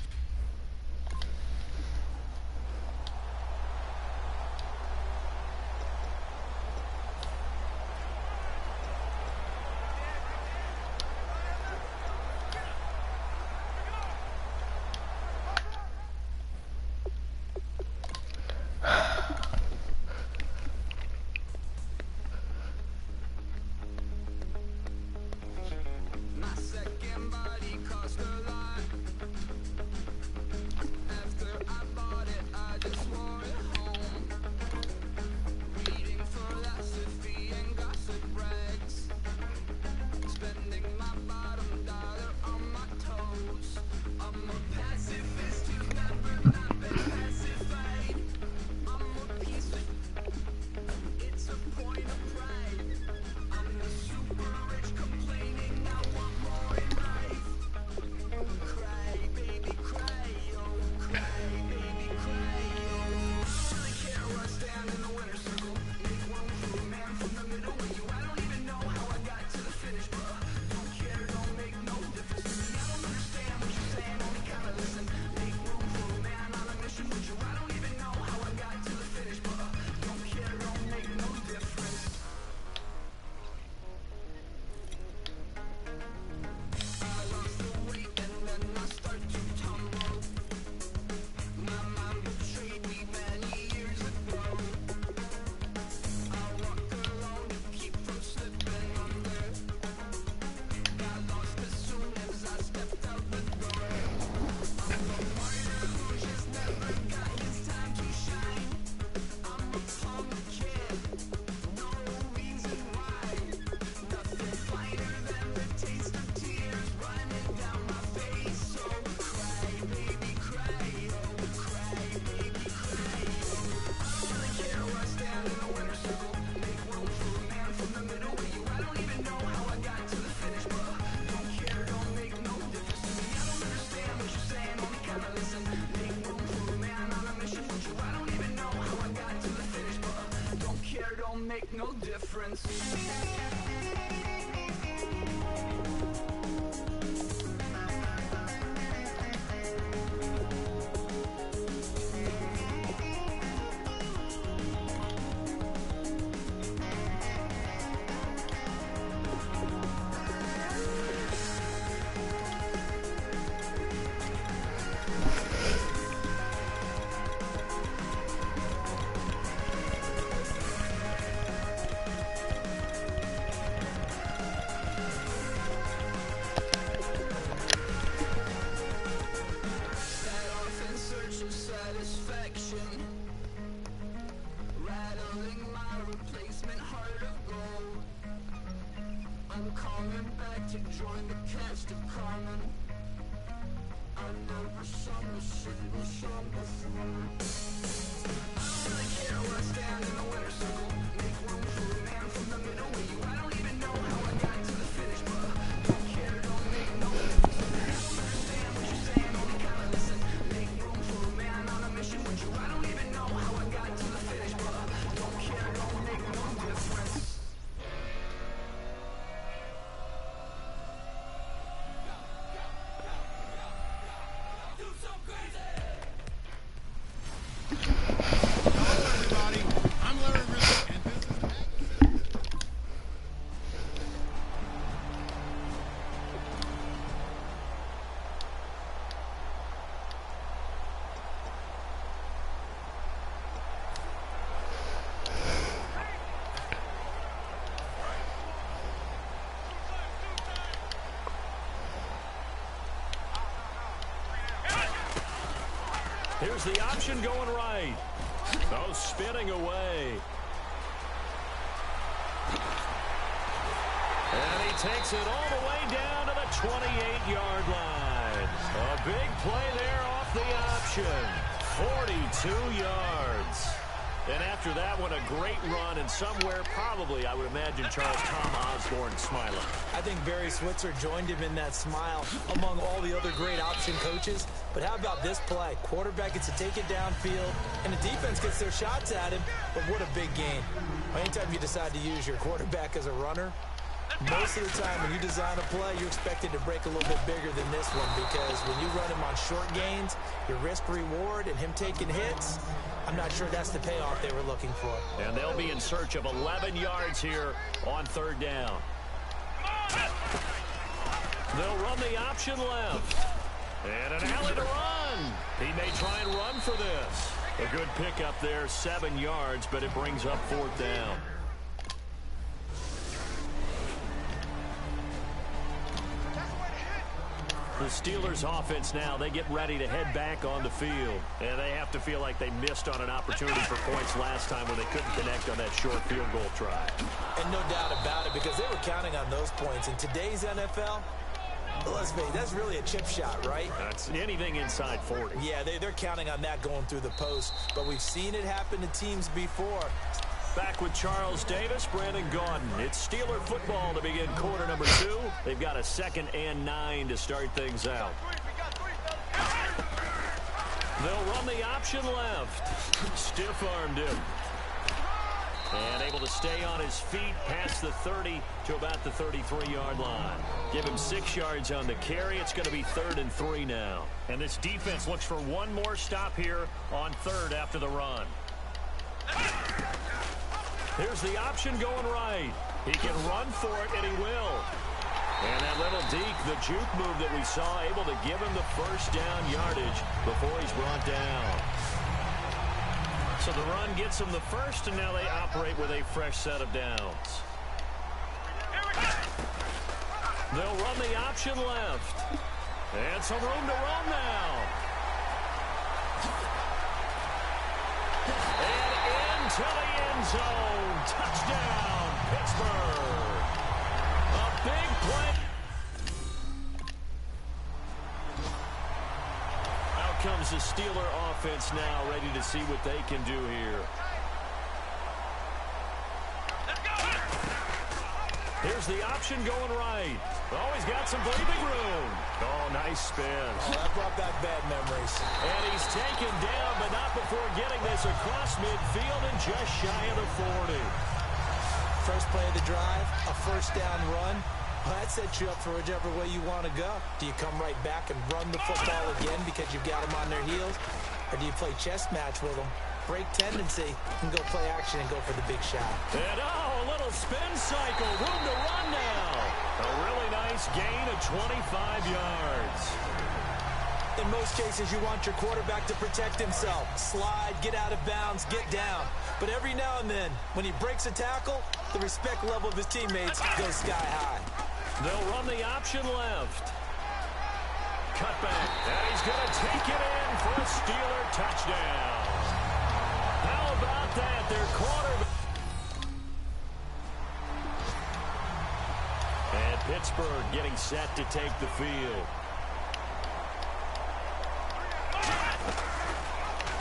Make no difference. I'm coming back to join the cast of Carmen. I never sung a single song before. I don't really care where I stand in the winner's circle. Make room for a man from the middle with you. I don't even know how I got to the finish, but don't care, don't make no difference. I don't understand what you're saying, only kinda listen. Make room for a man on a mission with you. I don't even know how I got to the finish, but don't care, don't make no difference. Here's the option going right. Oh, spinning away. And he takes it all the way down to the 28-yard line. A big play there off the option. 42 yards. And after that one, a great run, and somewhere probably, I would imagine, Charles Tom Osborne smiling. I think Barry Switzer joined him in that smile among all the other great option coaches. But how about this play? Quarterback gets to take it downfield, and the defense gets their shots at him. But what a big gain. Anytime you decide to use your quarterback as a runner, most of the time when you design a play, you're expected to break a little bit bigger than this one, because when you run him on short gains, your risk-reward and him taking hits, I'm not sure that's the payoff they were looking for. And they'll be in search of 11 yards here on third down. They'll run the option left. And an alley to run. He may try and run for this. A good pickup there, 7 yards, but it brings up fourth down. The Steelers offense now, they get ready to head back on the field. And they have to feel like they missed on an opportunity for points last time when they couldn't connect on that short field goal try. And no doubt about it, because they were counting on those points. In today's NFL, let's face it, that's really a chip shot, right? That's anything inside 40. Yeah, they're counting on that going through the post. But we've seen it happen to teams before. Back with Charles Davis, Brandon Gaudin. It's Steeler football to begin quarter number 2. They've got a 2nd and 9 to start things out. They'll run the option left. Stiff-armed him. And able to stay on his feet past the 30 to about the 33-yard line. Give him 6 yards on the carry. It's going to be 3rd and 3 now. And this defense looks for one more stop here on 3rd after the run. Here's the option going right. He can run for it, and he will. And that little deke, the juke move that we saw, able to give him the first down yardage before he's brought down. So the run gets him the first, and now they operate with a fresh set of downs. They'll run the option left. And some room to run now. And into the end zone. Touchdown, Pittsburgh. A big play. Out comes the Steeler offense now, ready to see what they can do here. Here's the option going right. Oh, he's got some breathing room. Oh, nice spin. Oh, that brought back bad memories. And he's taken down, but not before getting this across midfield and just shy of the 40. First play of the drive, a first down run. Well, that sets you up for whichever way you want to go. Do you come right back and run the football again because you've got them on their heels? Or do you play chess match with them? Break tendency and go play action and go for the big shot. And oh, a little spin cycle. Room to run now. A really nice gain of 25 yards. In most cases, you want your quarterback to protect himself. Slide, get out of bounds, get down. But every now and then, when he breaks a tackle, the respect level of his teammates goes sky high. They'll run the option left. Cutback. And he's going to take it in for a Steeler touchdown. How about that? Their quarterback. And Pittsburgh getting set to take the field.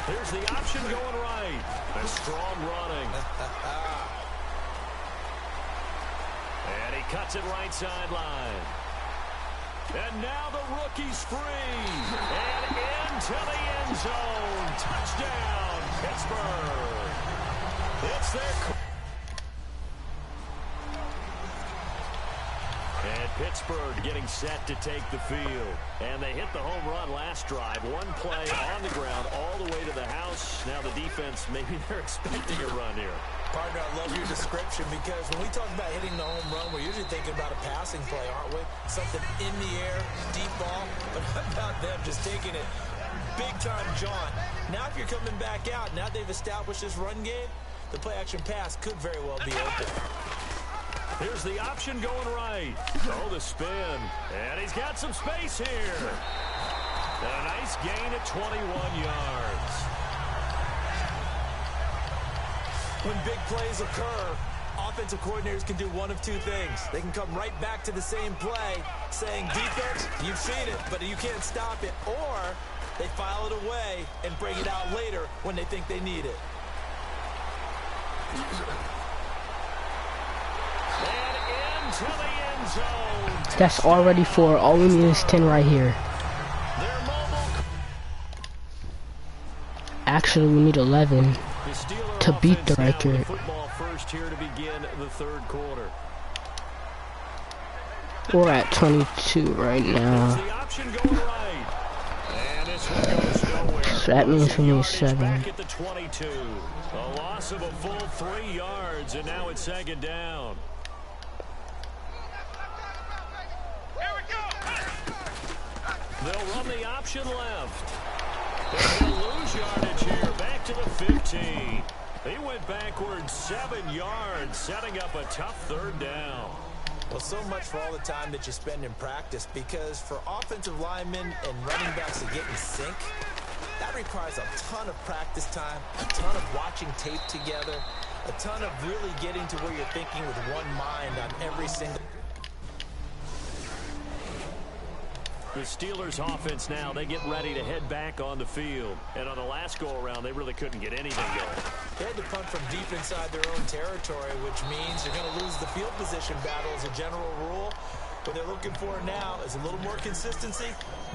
Here's the option going right. A strong running. And he cuts it right sideline. And now the rookie's free. And into the end zone. Touchdown, Pittsburgh. It's their... And Pittsburgh getting set to take the field. And they hit the home run last drive. One play on the ground all the way to the house. Now the defense, maybe they're expecting a run here. Partner, I love your description, because when we talk about hitting the home run, we're usually thinking about a passing play, aren't we? Something in the air, deep ball. But how about them just taking it big-time jaunt? Now if you're coming back out, now they've established this run game, the play-action pass could very well be open. Here's the option going right. Oh, the spin. And he's got some space here. And a nice gain at 21 yards. When big plays occur, offensive coordinators can do one of two things. They can come right back to the same play saying, defense, you've seen it, but you can't stop it. Or they file it away and bring it out later when they think they need it. And into the end zone. That's already 4. All we need is 10 right here. They're mobile. Actually, we need 11 The Steeler to beat the offense now with record. football first here to begin the third quarter. We're at 22 right There's now. the option going right. And this one goes nowhere. So that means we need Yardage 7. back at the 22. A loss of a full 3 yards, and now it's second down. They'll run the option left. They'll lose yardage here, back to the 15. He went backwards 7 yards, setting up a tough third down. Well, so much for all the time that you spend in practice, because for offensive linemen and running backs to get in sync, that requires a ton of practice time, a ton of watching tape together, a ton of really getting to where you're thinking with one mind on every single... The Steelers offense now, they get ready to head back on the field. And on the last go-around, they really couldn't get anything going. They had to punt from deep inside their own territory, which means you're going to lose the field position battle as a general rule. What they're looking for now is a little more consistency,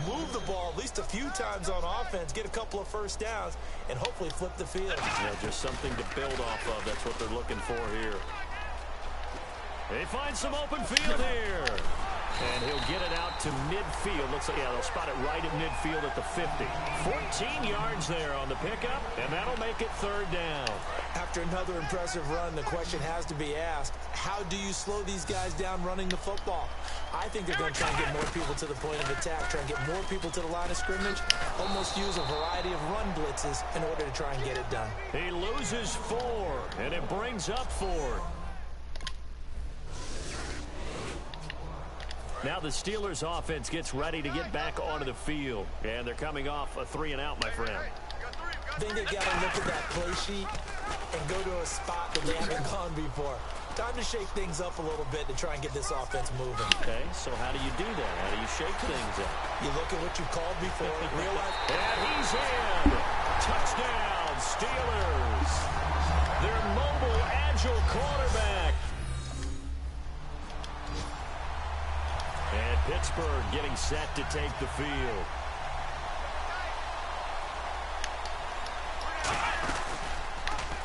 move the ball at least a few times on offense, get a couple of first downs, and hopefully flip the field. Yeah, just something to build off of. That's what they're looking for here. They find some open field here. And he'll get it out to midfield. Looks like, yeah, they'll spot it right at midfield at the 50. 14 yards there on the pickup, and that'll make it third down. After another impressive run, the question has to be asked, how do you slow these guys down running the football? I think they're going to try and get more people to the point of attack, try and get more people to the line of scrimmage, almost use a variety of run blitzes in order to try and get it done. He loses 4, and it brings up 4. Now the Steelers offense gets ready to get back onto the field. And they're coming off a 3-and-out, my friend. I think they got to look at that play sheet and go to a spot that they haven't gone before. Time to shake things up a little bit to try and get this offense moving. Okay, so how do you do that? How do you shake things up? You look at what you called before, realize... And he's in! Touchdown, Steelers! Their mobile, agile quarterback. And Pittsburgh getting set to take the field.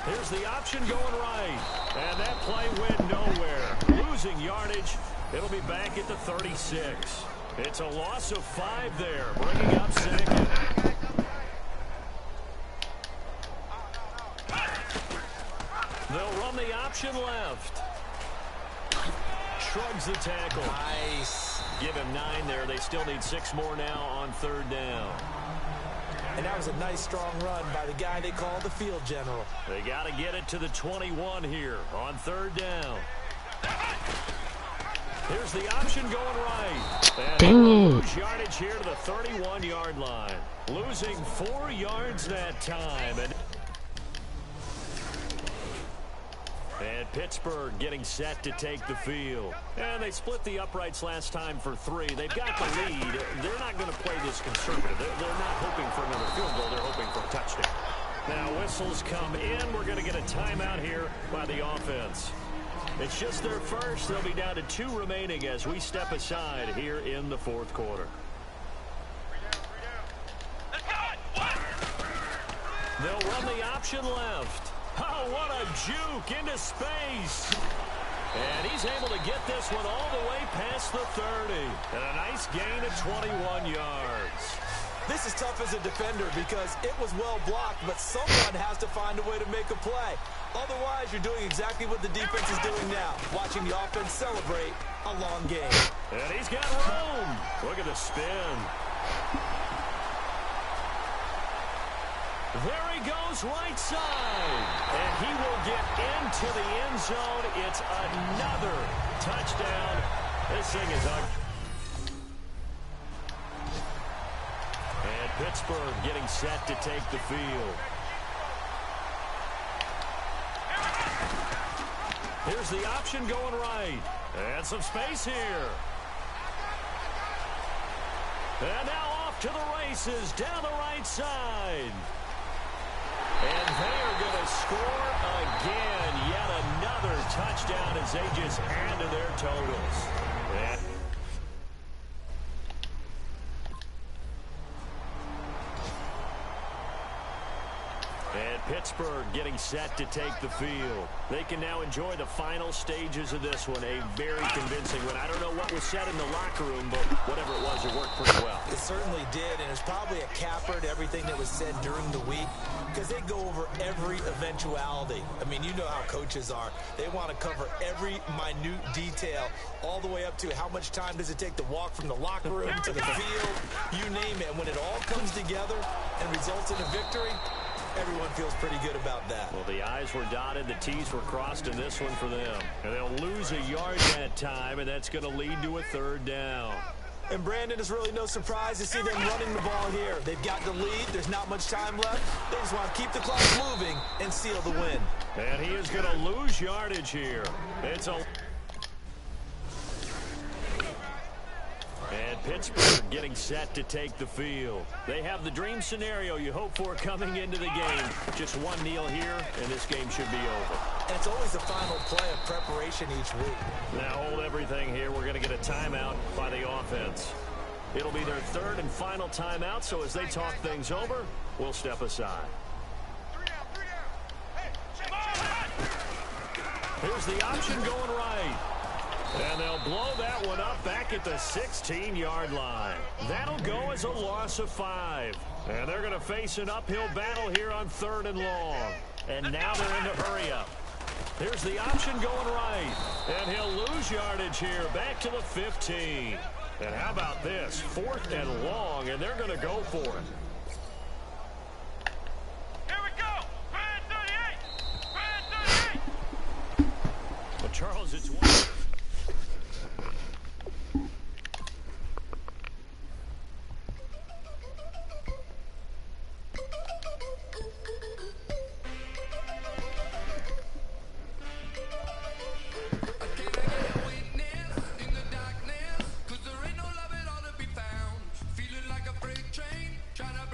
Here's the option going right. And that play went nowhere. Losing yardage. It'll be back at the 36. It's a loss of 5 there, bringing up second. They'll run the option left. Shrugs the tackle. Nice. Give him 9 there. They still need 6 more now on third down. And that was a nice, strong run by the guy they call the field general. They got to get it to the 21 here on third down. Here's the option going right. And dang lose it. yardage here to the 31-yard line. Losing 4 yards that time. And Pittsburgh getting set to take the field. And they split the uprights last time for 3. They've got the lead. They're not going to play this conservative. They're not hoping for another field goal. They're hoping for a touchdown. Now whistles come in. We're going to get a timeout here by the offense. It's just their first. They'll be down to 2 remaining as we step aside here in the fourth quarter. They'll run the option left. Oh, what a juke into space. And he's able to get this one all the way past the 30. And a nice gain of 21 yards. This is tough as a defender because it was well blocked, but someone has to find a way to make a play. Otherwise, you're doing exactly what the defense is doing now, watching the offense celebrate a long game. And he's got room. Look at the spin. There he goes, right side. And he will get into the end zone. It's another touchdown. This thing is ugly. And Pittsburgh getting set to take the field. Here's the option going right. And some space here. And now off to the races down the right side. And they are going to score again. Yet another touchdown as they just add to their totals. And Pittsburgh getting set to take the field. They can now enjoy the final stages of this one. A very convincing one. I don't know what was said in the locker room, but whatever it was, it worked pretty well. It certainly did, and it's probably a capper to everything that was said during the week because they go over every eventuality. I mean, you know how coaches are. They want to cover every minute detail all the way up to how much time does it take to walk from the locker room to the field, you name it. And when it all comes together and results in a victory, everyone feels pretty good about that. Well, the I's were dotted, the T's were crossed in this one for them. And they'll lose a yard that time, and that's going to lead to a third down. And Brandon, is really no surprise to see them running the ball here. They've got the lead. There's not much time left. They just want to keep the clock moving and seal the win. And he is going to lose yardage here. And Pittsburgh getting set to take the field. They have the dream scenario you hope for coming into the game. Just one kneel here, and this game should be over. And it's always the final play of preparation each week. Now hold everything here. We're going to get a timeout by the offense. It'll be their third and final timeout, so as they talk things over, we'll step aside. Here's the option going right. And they'll blow that one up back at the 16-yard line. That'll go as a loss of 5. And they're going to face an uphill battle here on 3rd and long. And now they're in the hurry-up. Here's the option going right. And he'll lose yardage here back to the 15. And how about this? 4th and long, and they're going to go for it. Here we go. Red 38. Red 38. Well, Charles, it's one. Trying to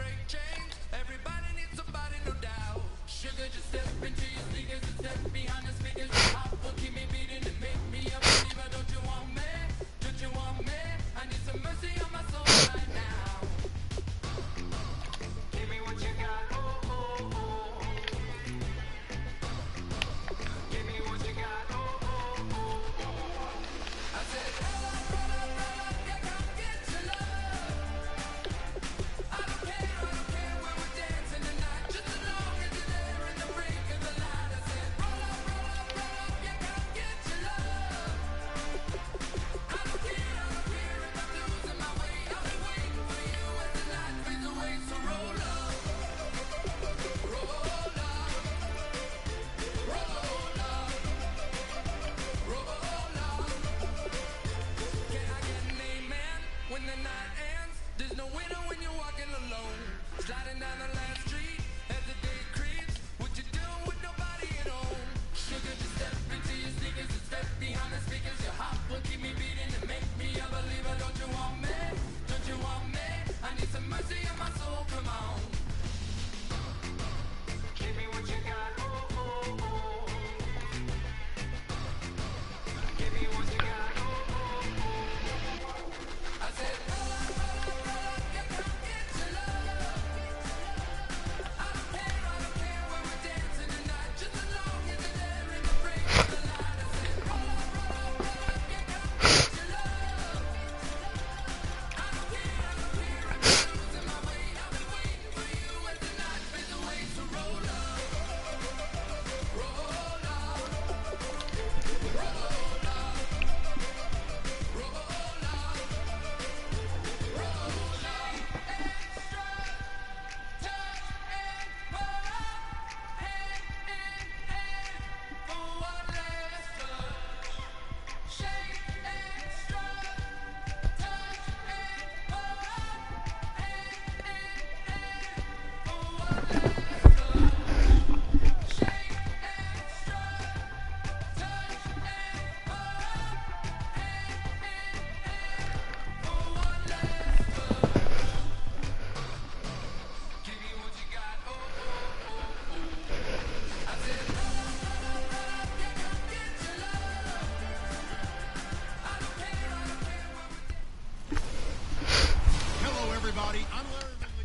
everybody. I'm Larry Ridley.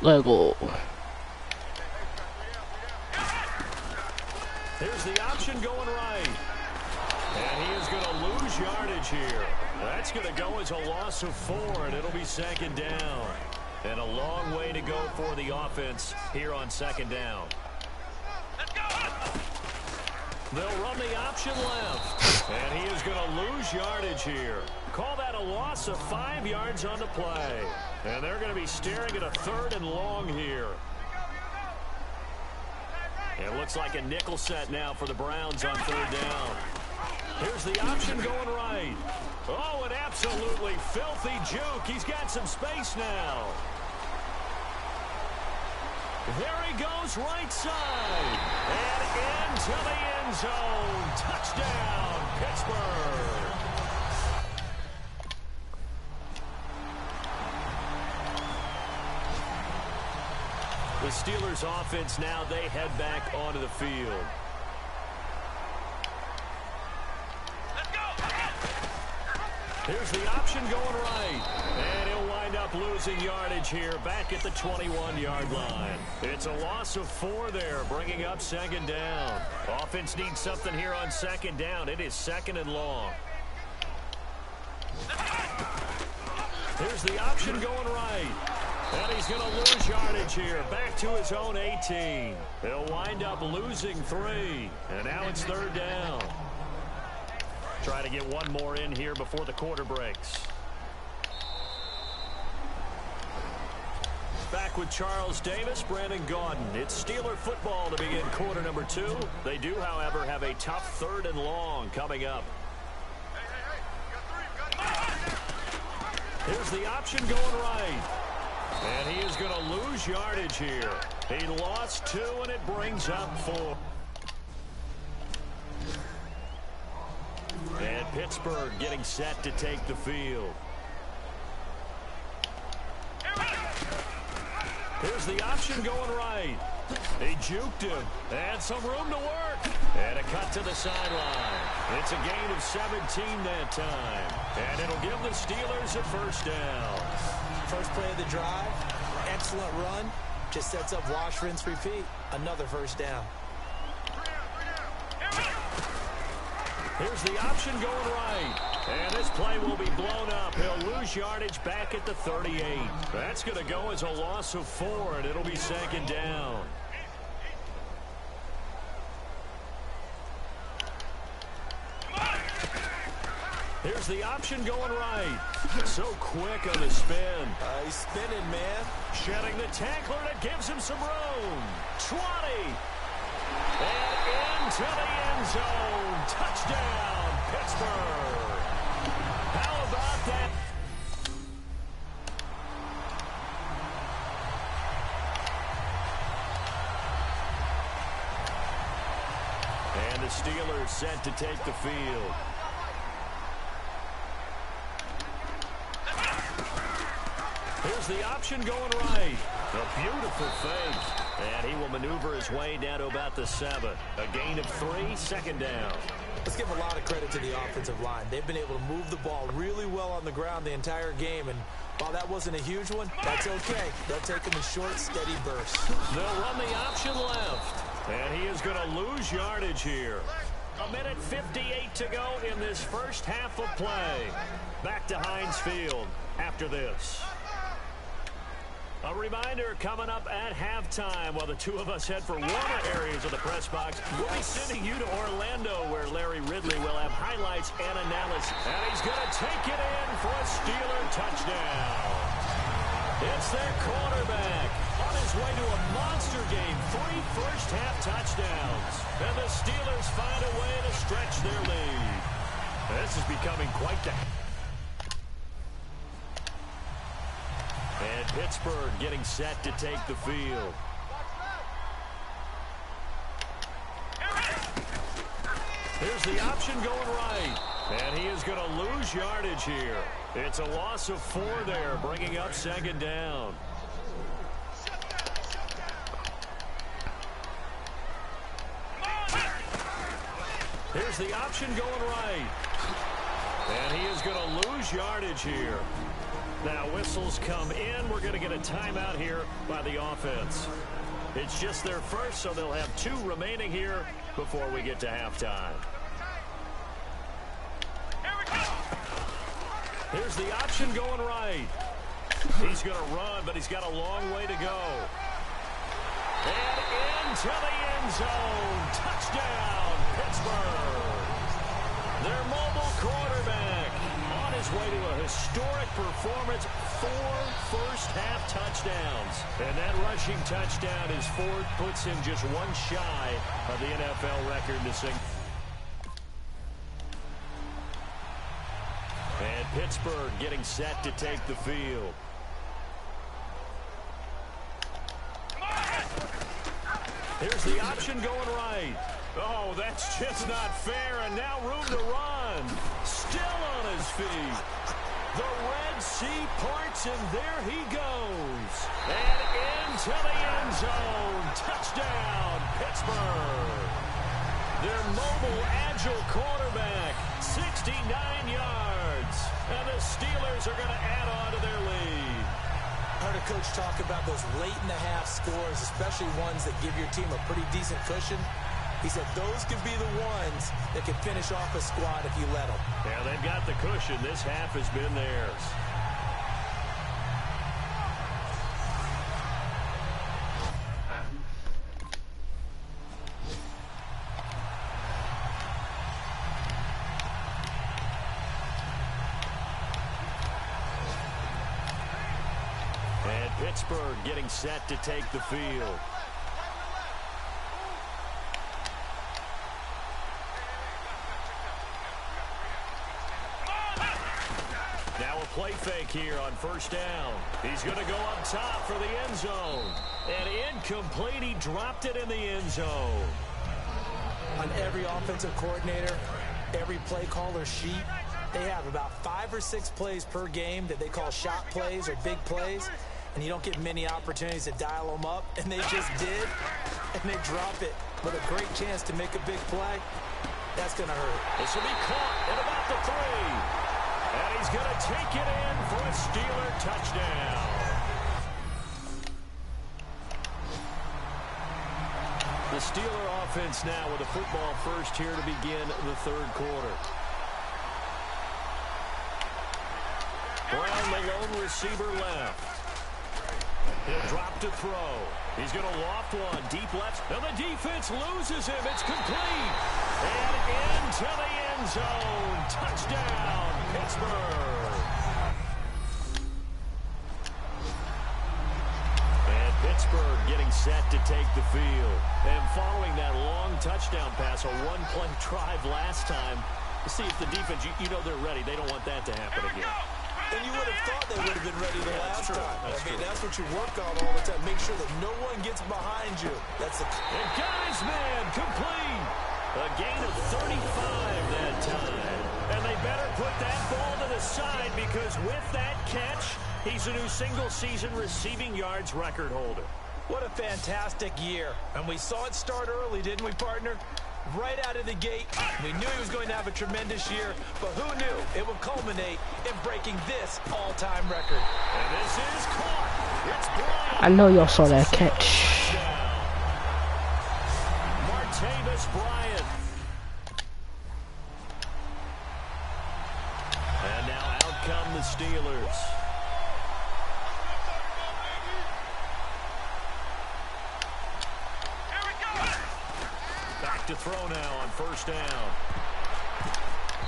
Lego. Here's the option going right. And he is going to lose yardage here. That's going to go as a loss of 4, and it'll be second down. And a long way to go for the offense here on second down. They'll run the option left. And he is going to lose yardage here. Call that a loss of 5 yards on the play. And they're going to be staring at a 3rd and long here. It looks like a nickel set now for the Browns on 3rd down. Here's the option going right. Oh, an absolutely filthy juke. He's got some space now. There he goes right side. And into the end zone. Touchdown, Pittsburgh. The Steelers offense now, they head back onto the field. Let's go. Here's the option going right. And he'll wind up losing yardage here back at the 21-yard line. It's a loss of 4 there, bringing up second down. Offense needs something here on second down. It is 2nd and long. Here's the option going right. And he's going to lose yardage here, back to his own 18. He'll wind up losing 3, and now it's 3rd down. Try to get one more in here before the quarter breaks. Back with Charles Davis, Brandon Gaudin. It's Steeler football to begin quarter number 2. They do, however, have a tough 3rd and long coming up. Here's the option going right. And he is going to lose yardage here. He lost 2, and it brings up 4. And Pittsburgh getting set to take the field. Here's the option going right. He juked him. And some room to work. And a cut to the sideline. It's a gain of 17 that time. And it'll give the Steelers a 1st down. First play of the drive, excellent run. Just sets up wash, rinse, repeat. Another 1st down. Here's the option going right. And this play will be blown up. He'll lose yardage back at the 38. That's going to go as a loss of 4, and it'll be second down. Here's the option going right. So quick on the spin. He's spinning, man. Shedding the tackler that gives him some room. 20. And into the end zone. Touchdown, Pittsburgh. How about that? And the Steelers set to take the field. Here's the option going right. A beautiful fake. And he will maneuver his way down to about the 7. A gain of 3, 2nd down. Let's give a lot of credit to the offensive line. They've been able to move the ball really well on the ground the entire game. And while that wasn't a huge one, that's okay. They'll take them in short, steady bursts. They'll run the option left. And he is going to lose yardage here. 1:58 to go in this first half of play. Back to Heinz Field after this. A reminder coming up at halftime while the two of us head for warmer areas of the press box. We'll be sending you to Orlando where Larry Ridley will have highlights and analysis. And he's going to take it in for a Steeler touchdown. It's their quarterback on his way to a monster game. 3 first-half touchdowns. And the Steelers find a way to stretch their lead. This is becoming quite the... And Pittsburgh getting set to take the field. Here's the option going right. And he is going to lose yardage here. It's a loss of 4 there, bringing up 2nd down. Here's the option going right. And he is going to lose yardage here. Now whistles come in. We're going to get a timeout here by the offense. It's just their first, so they'll have 2 remaining here before we get to halftime. Here's the option going right. He's going to run, but he's got a long way to go. And into the end zone. Touchdown, Pittsburgh. Their mobile quarterback on his way to a historic performance. 4 first-half touchdowns. And that rushing touchdown is 4, puts him just 1 shy of the NFL record to sing. And Pittsburgh getting set to take the field. Here's the option going right. Oh, that's just not fair, and now room to run. Still on his feet. The Red Sea parts, and there he goes. And into the end zone. Touchdown, Pittsburgh. Their mobile, agile quarterback, 69 yards. And the Steelers are going to add on to their lead. I heard a coach talk about those late-in-the-half scores, especially ones that give your team a pretty decent cushion. He said those could be the ones that could finish off a squad if you let them. Yeah, they've got the cushion. This half has been theirs. And Pittsburgh getting set to take the field. Now a play fake here on 1st down. He's going to go up top for the end zone. And incomplete. He dropped it in the end zone. On every offensive coordinator, every play caller sheet, they have about 5 or 6 plays per game that they call shot plays or big plays. And you don't get many opportunities to dial them up. And they just did. And they drop it with a great chance to make a big play. That's going to hurt. This will be caught at about the 3. And he's going to take it in for a Steeler touchdown. The Steeler offense now with a football first here to begin the 3rd quarter. Brown, the lone receiver left. He'll drop to throw. He's going to loft one deep left. And the defense loses him. It's complete. And into the end zone. Touchdown, Pittsburgh. And Pittsburgh getting set to take the field. And following that long touchdown pass, a 1-play drive last time. See if the defense, you know they're ready. They don't want that to happen again. And you would have thought they would have been ready the last time. That's what you work on all the time. Make sure that no one gets behind you. That's the... And guys, man, complete. A gain of 35 that time. And they better put that ball to the side because with that catch, he's a new single-season receiving yards record holder. What a fantastic year. And we saw it start early, didn't we, partner? Right out of the gate, we knew he was going to have a tremendous year, but who knew it would culminate in breaking this all-time record. And this is caught. It's Bryant. I know y'all saw that catch. Martavis Bryant. And now out come the Steelers. Back to throw now on 1st down.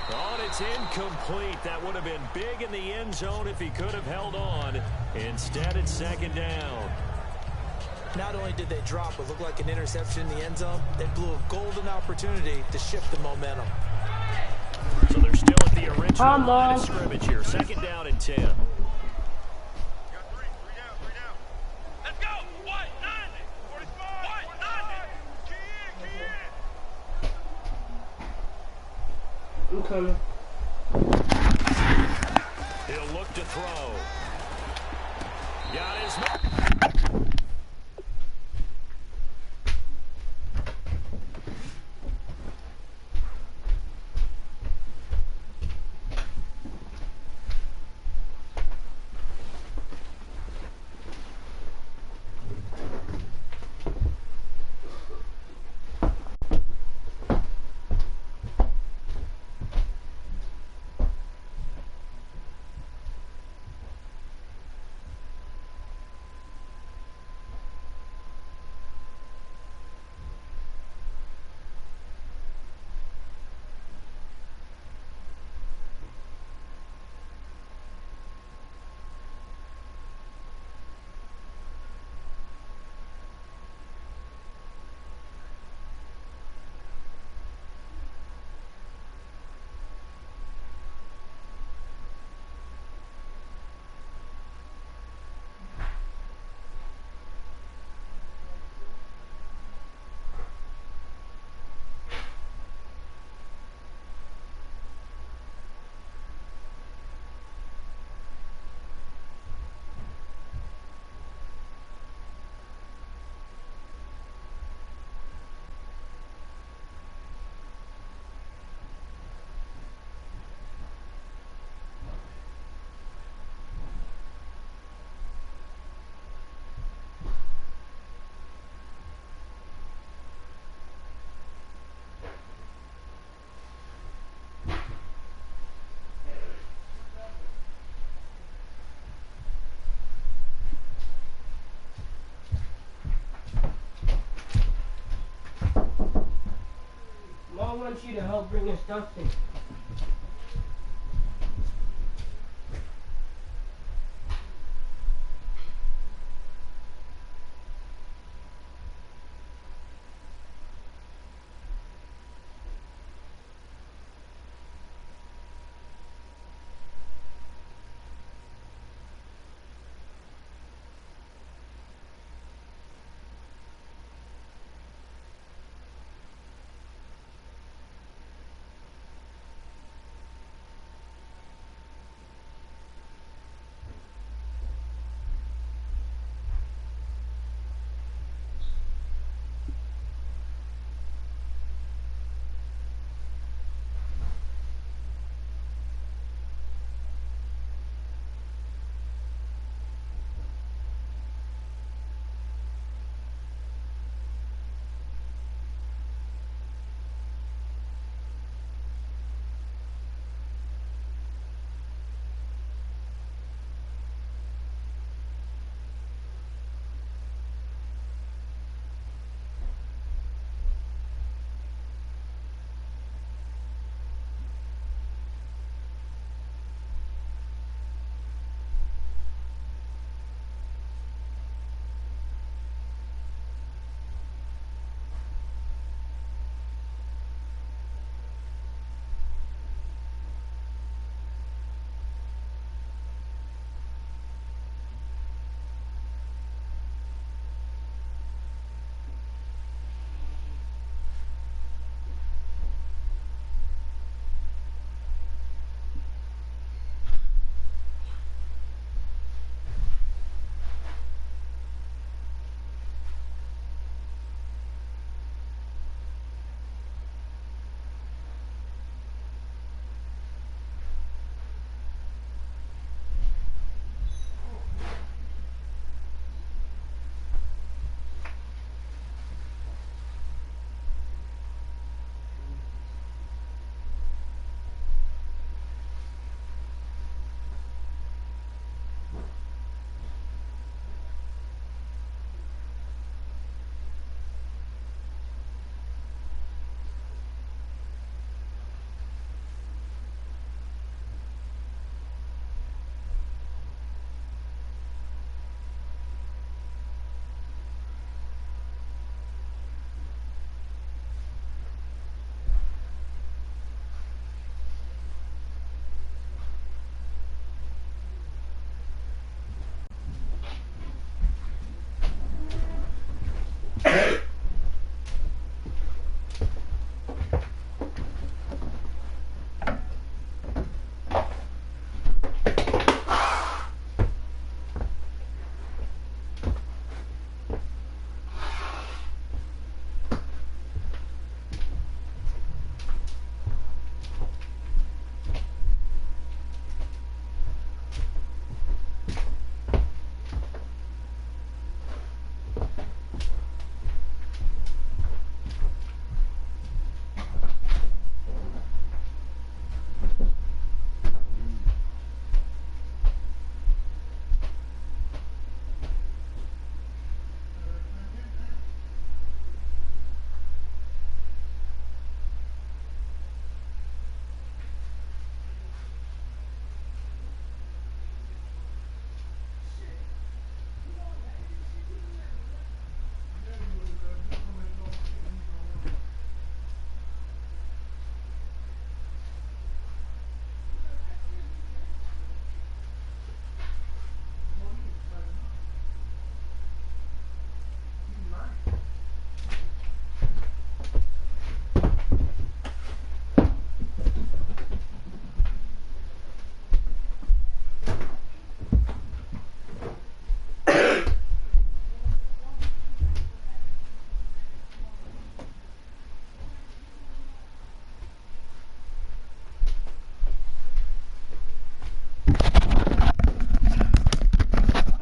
Oh, it's incomplete. That would have been big in the end zone if he could have held on. Instead, it's 2nd down. Not only did they drop what looked like an interception in the end zone, they blew a golden opportunity to shift the momentum. So they're still at the original line of scrimmage here. 2nd down and 10. I'm coming. He'll look to throw. Got his... Mom wants you to help bring your stuff in.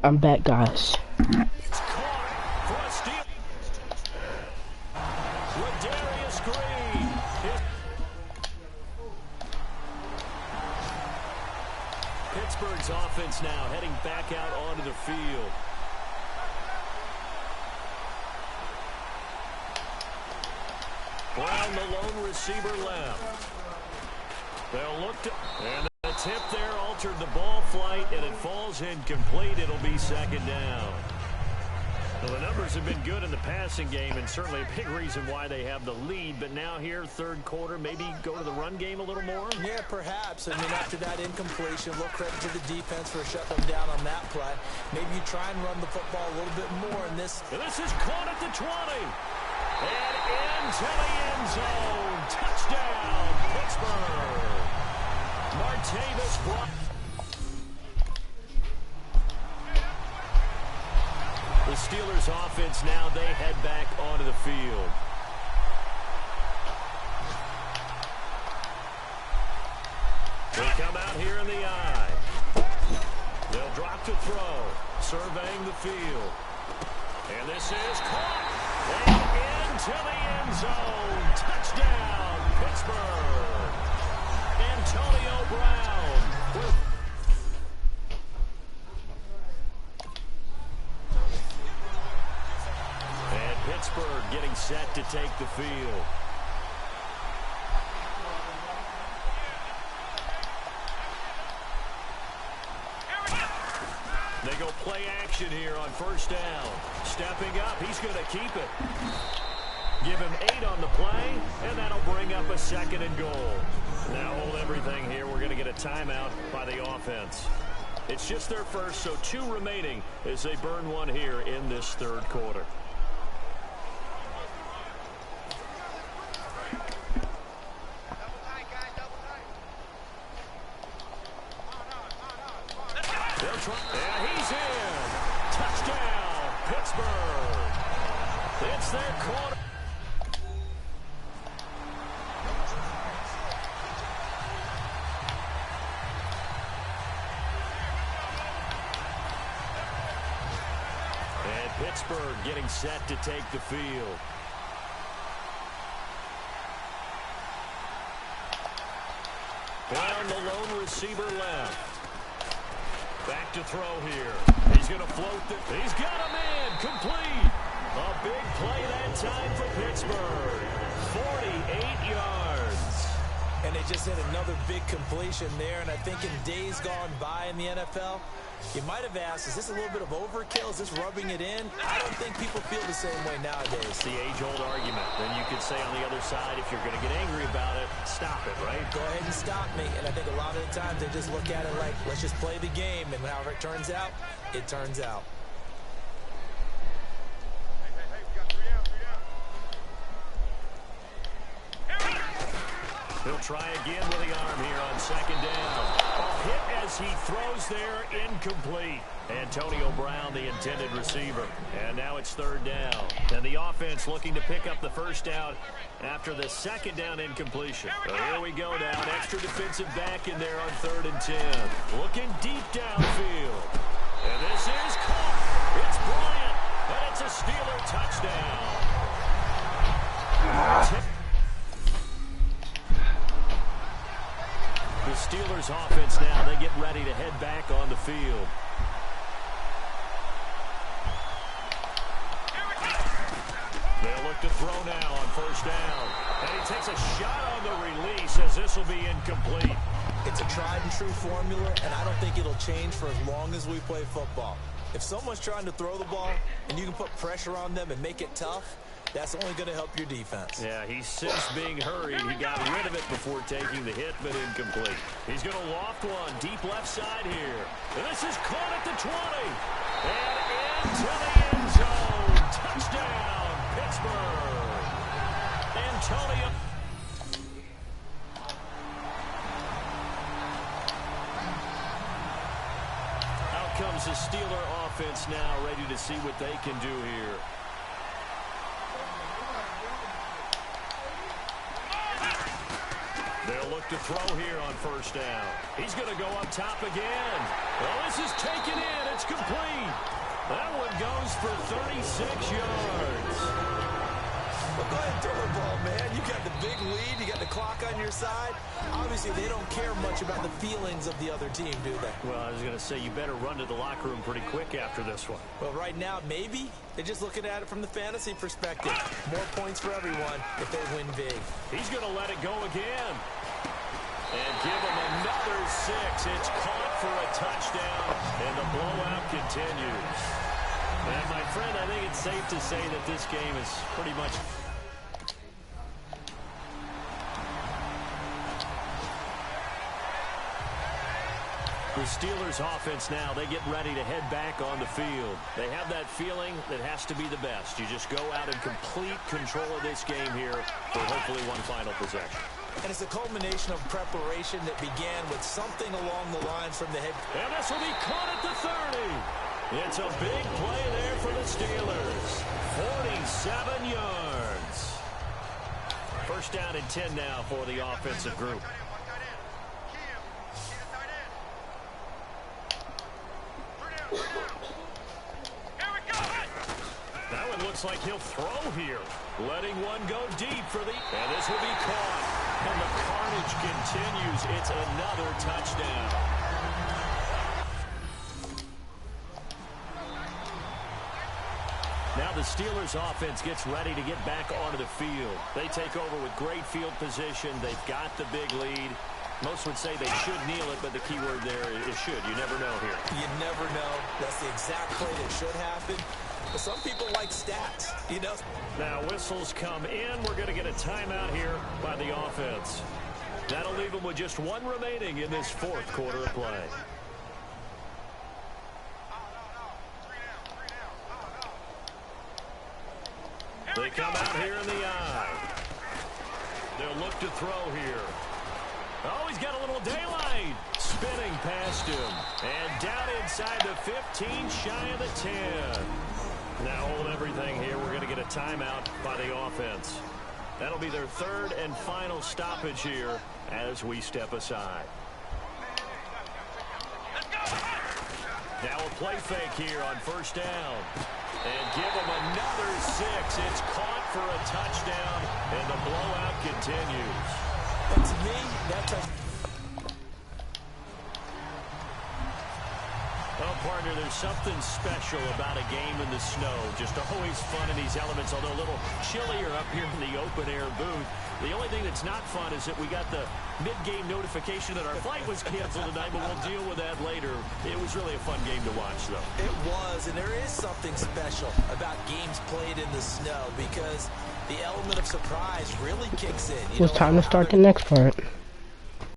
I'm back, guys. It's caught for a steal. Ladarius Green. Pittsburgh's offense now heading back out onto the field. Brown, the lone receiver, left. They'll look to, and the tip there altered the ball flight, and it falls incomplete. It'll be second down. Well, the numbers have been good in the passing game, and certainly a big reason why they have the lead. But now here, third quarter, maybe go to the run game a little more? Yeah, perhaps. I mean, after that incompletion, a little credit to the defense for shutting them down on that play. Maybe you try and run the football a little bit more in this. And this is caught at the 20. And into the end zone. Touchdown, Pittsburgh. Martavis Bryant. The Steelers offense now, they head back onto the field. They come out here in the eye. They'll drop to throw, surveying the field. And this is caught. And into the end zone. Touchdown, Pittsburgh. Antonio Brown. And Pittsburgh getting set to take the field. They go play action here on first down. Stepping up, he's going to keep it. Give him 8 on the play, and that'll bring up a second and goal. Now hold everything here. We're going to get a timeout by the offense. It's just their first, so 2 remaining as they burn one here in this third quarter. And he's in. Touchdown, Pittsburgh. It's their quarter. And Pittsburgh getting set to take the field. Down the lone receiver left. Back to throw here. He's going to float. He's got him in. Complete. A big play that time for Pittsburgh. 48 yards. And they just hit another big completion there. And I think in days gone by in the NFL, you might have asked, is this a little bit of overkill? Is this rubbing it in? I don't think people feel the same way nowadays. It's the age-old argument. Then you could say on the other side, if you're going to get angry about it, stop it, right? Go ahead and stop me. And I think a lot of the times they just look at it like, let's just play the game. And however it turns out, it turns out. He'll try again with the arm here on second down. A hit as he throws there, incomplete. Antonio Brown, the intended receiver. And now it's third down. And the offense looking to pick up the first down after the second down incompletion. Well, here we go now. An extra defensive back in there on 3rd and 10. Looking deep downfield. And this is caught. It's Bryant. And it's a Steeler touchdown. The Steelers offense now, they get ready to head back on the field. They'll look to throw now on first down. And he takes a shot on the release as this will be incomplete. It's a tried and true formula, and I don't think it'll change for as long as we play football. If someone's trying to throw the ball and you can put pressure on them and make it tough, that's only going to help your defense. Yeah, he's since being hurried. He got rid of it before taking the hit, but incomplete. He's going to loft one deep left side here. And this is caught at the 20. And into the end zone. Touchdown, Pittsburgh. Antonio. Out comes the Steeler offense now, ready to see what they can do here. They'll look look to throw here on first down. He's going to go up top again. Well, this is taken in. It's complete. That one goes for 36 yards. Well, go ahead and throw the ball, man. You got the big lead. You got the clock on your side. Obviously, they don't care much about the feelings of the other team, do they? Well, I was going to say, you better run to the locker room pretty quick after this one. Well, right now, maybe. They're just looking at it from the fantasy perspective. More points for everyone if they win big. He's going to let it go again. And give him another 6. It's caught for a touchdown, and the blowout continues. And, my friend, I think it's safe to say that this game is pretty much... The Steelers offense now, they get ready to head back on the field. They have that feeling that has to be the best. You just go out in complete control of this game here for hopefully one final possession. And it's a culmination of preparation that began with something along the lines from the head. And this will be caught at the 30. It's a big play there for the Steelers. 47 yards. First down and 10 now for the offensive group. That one looks like he'll throw here. Letting one go deep for the... And this will be caught. And the carnage continues. It's another touchdown. Now the Steelers offense gets ready to get back onto the field. They take over with great field position. They've got the big lead. Most would say they should kneel it, but the key word there is should. You never know here. You never know. That's the exact play that should happen. But some people like stats, you know. Now whistles come in. We're going to get a timeout here by the offense. That'll leave them with just one remaining in this fourth quarter of play. They come out here in the eye. They'll look to throw here. Oh, he's got a little daylight. Spinning past him. And down inside the 15, shy of the 10. Now hold everything here. We're going to get a timeout by the offense. That'll be their third and final stoppage here as we step aside. Now a play fake here on first down. And give them another 6. It's caught for a touchdown, and the blowout continues. And to me, that's a... Well, partner, there's something special about a game in the snow. Just always fun in these elements, although a little chillier up here in the open-air booth. The only thing that's not fun is that we got the mid-game notification that our flight was canceled tonight, but we'll deal with that later. It was really a fun game to watch, though. It was, and there is something special about games played in the snow because the element of surprise really kicks in. It's time to start the next part.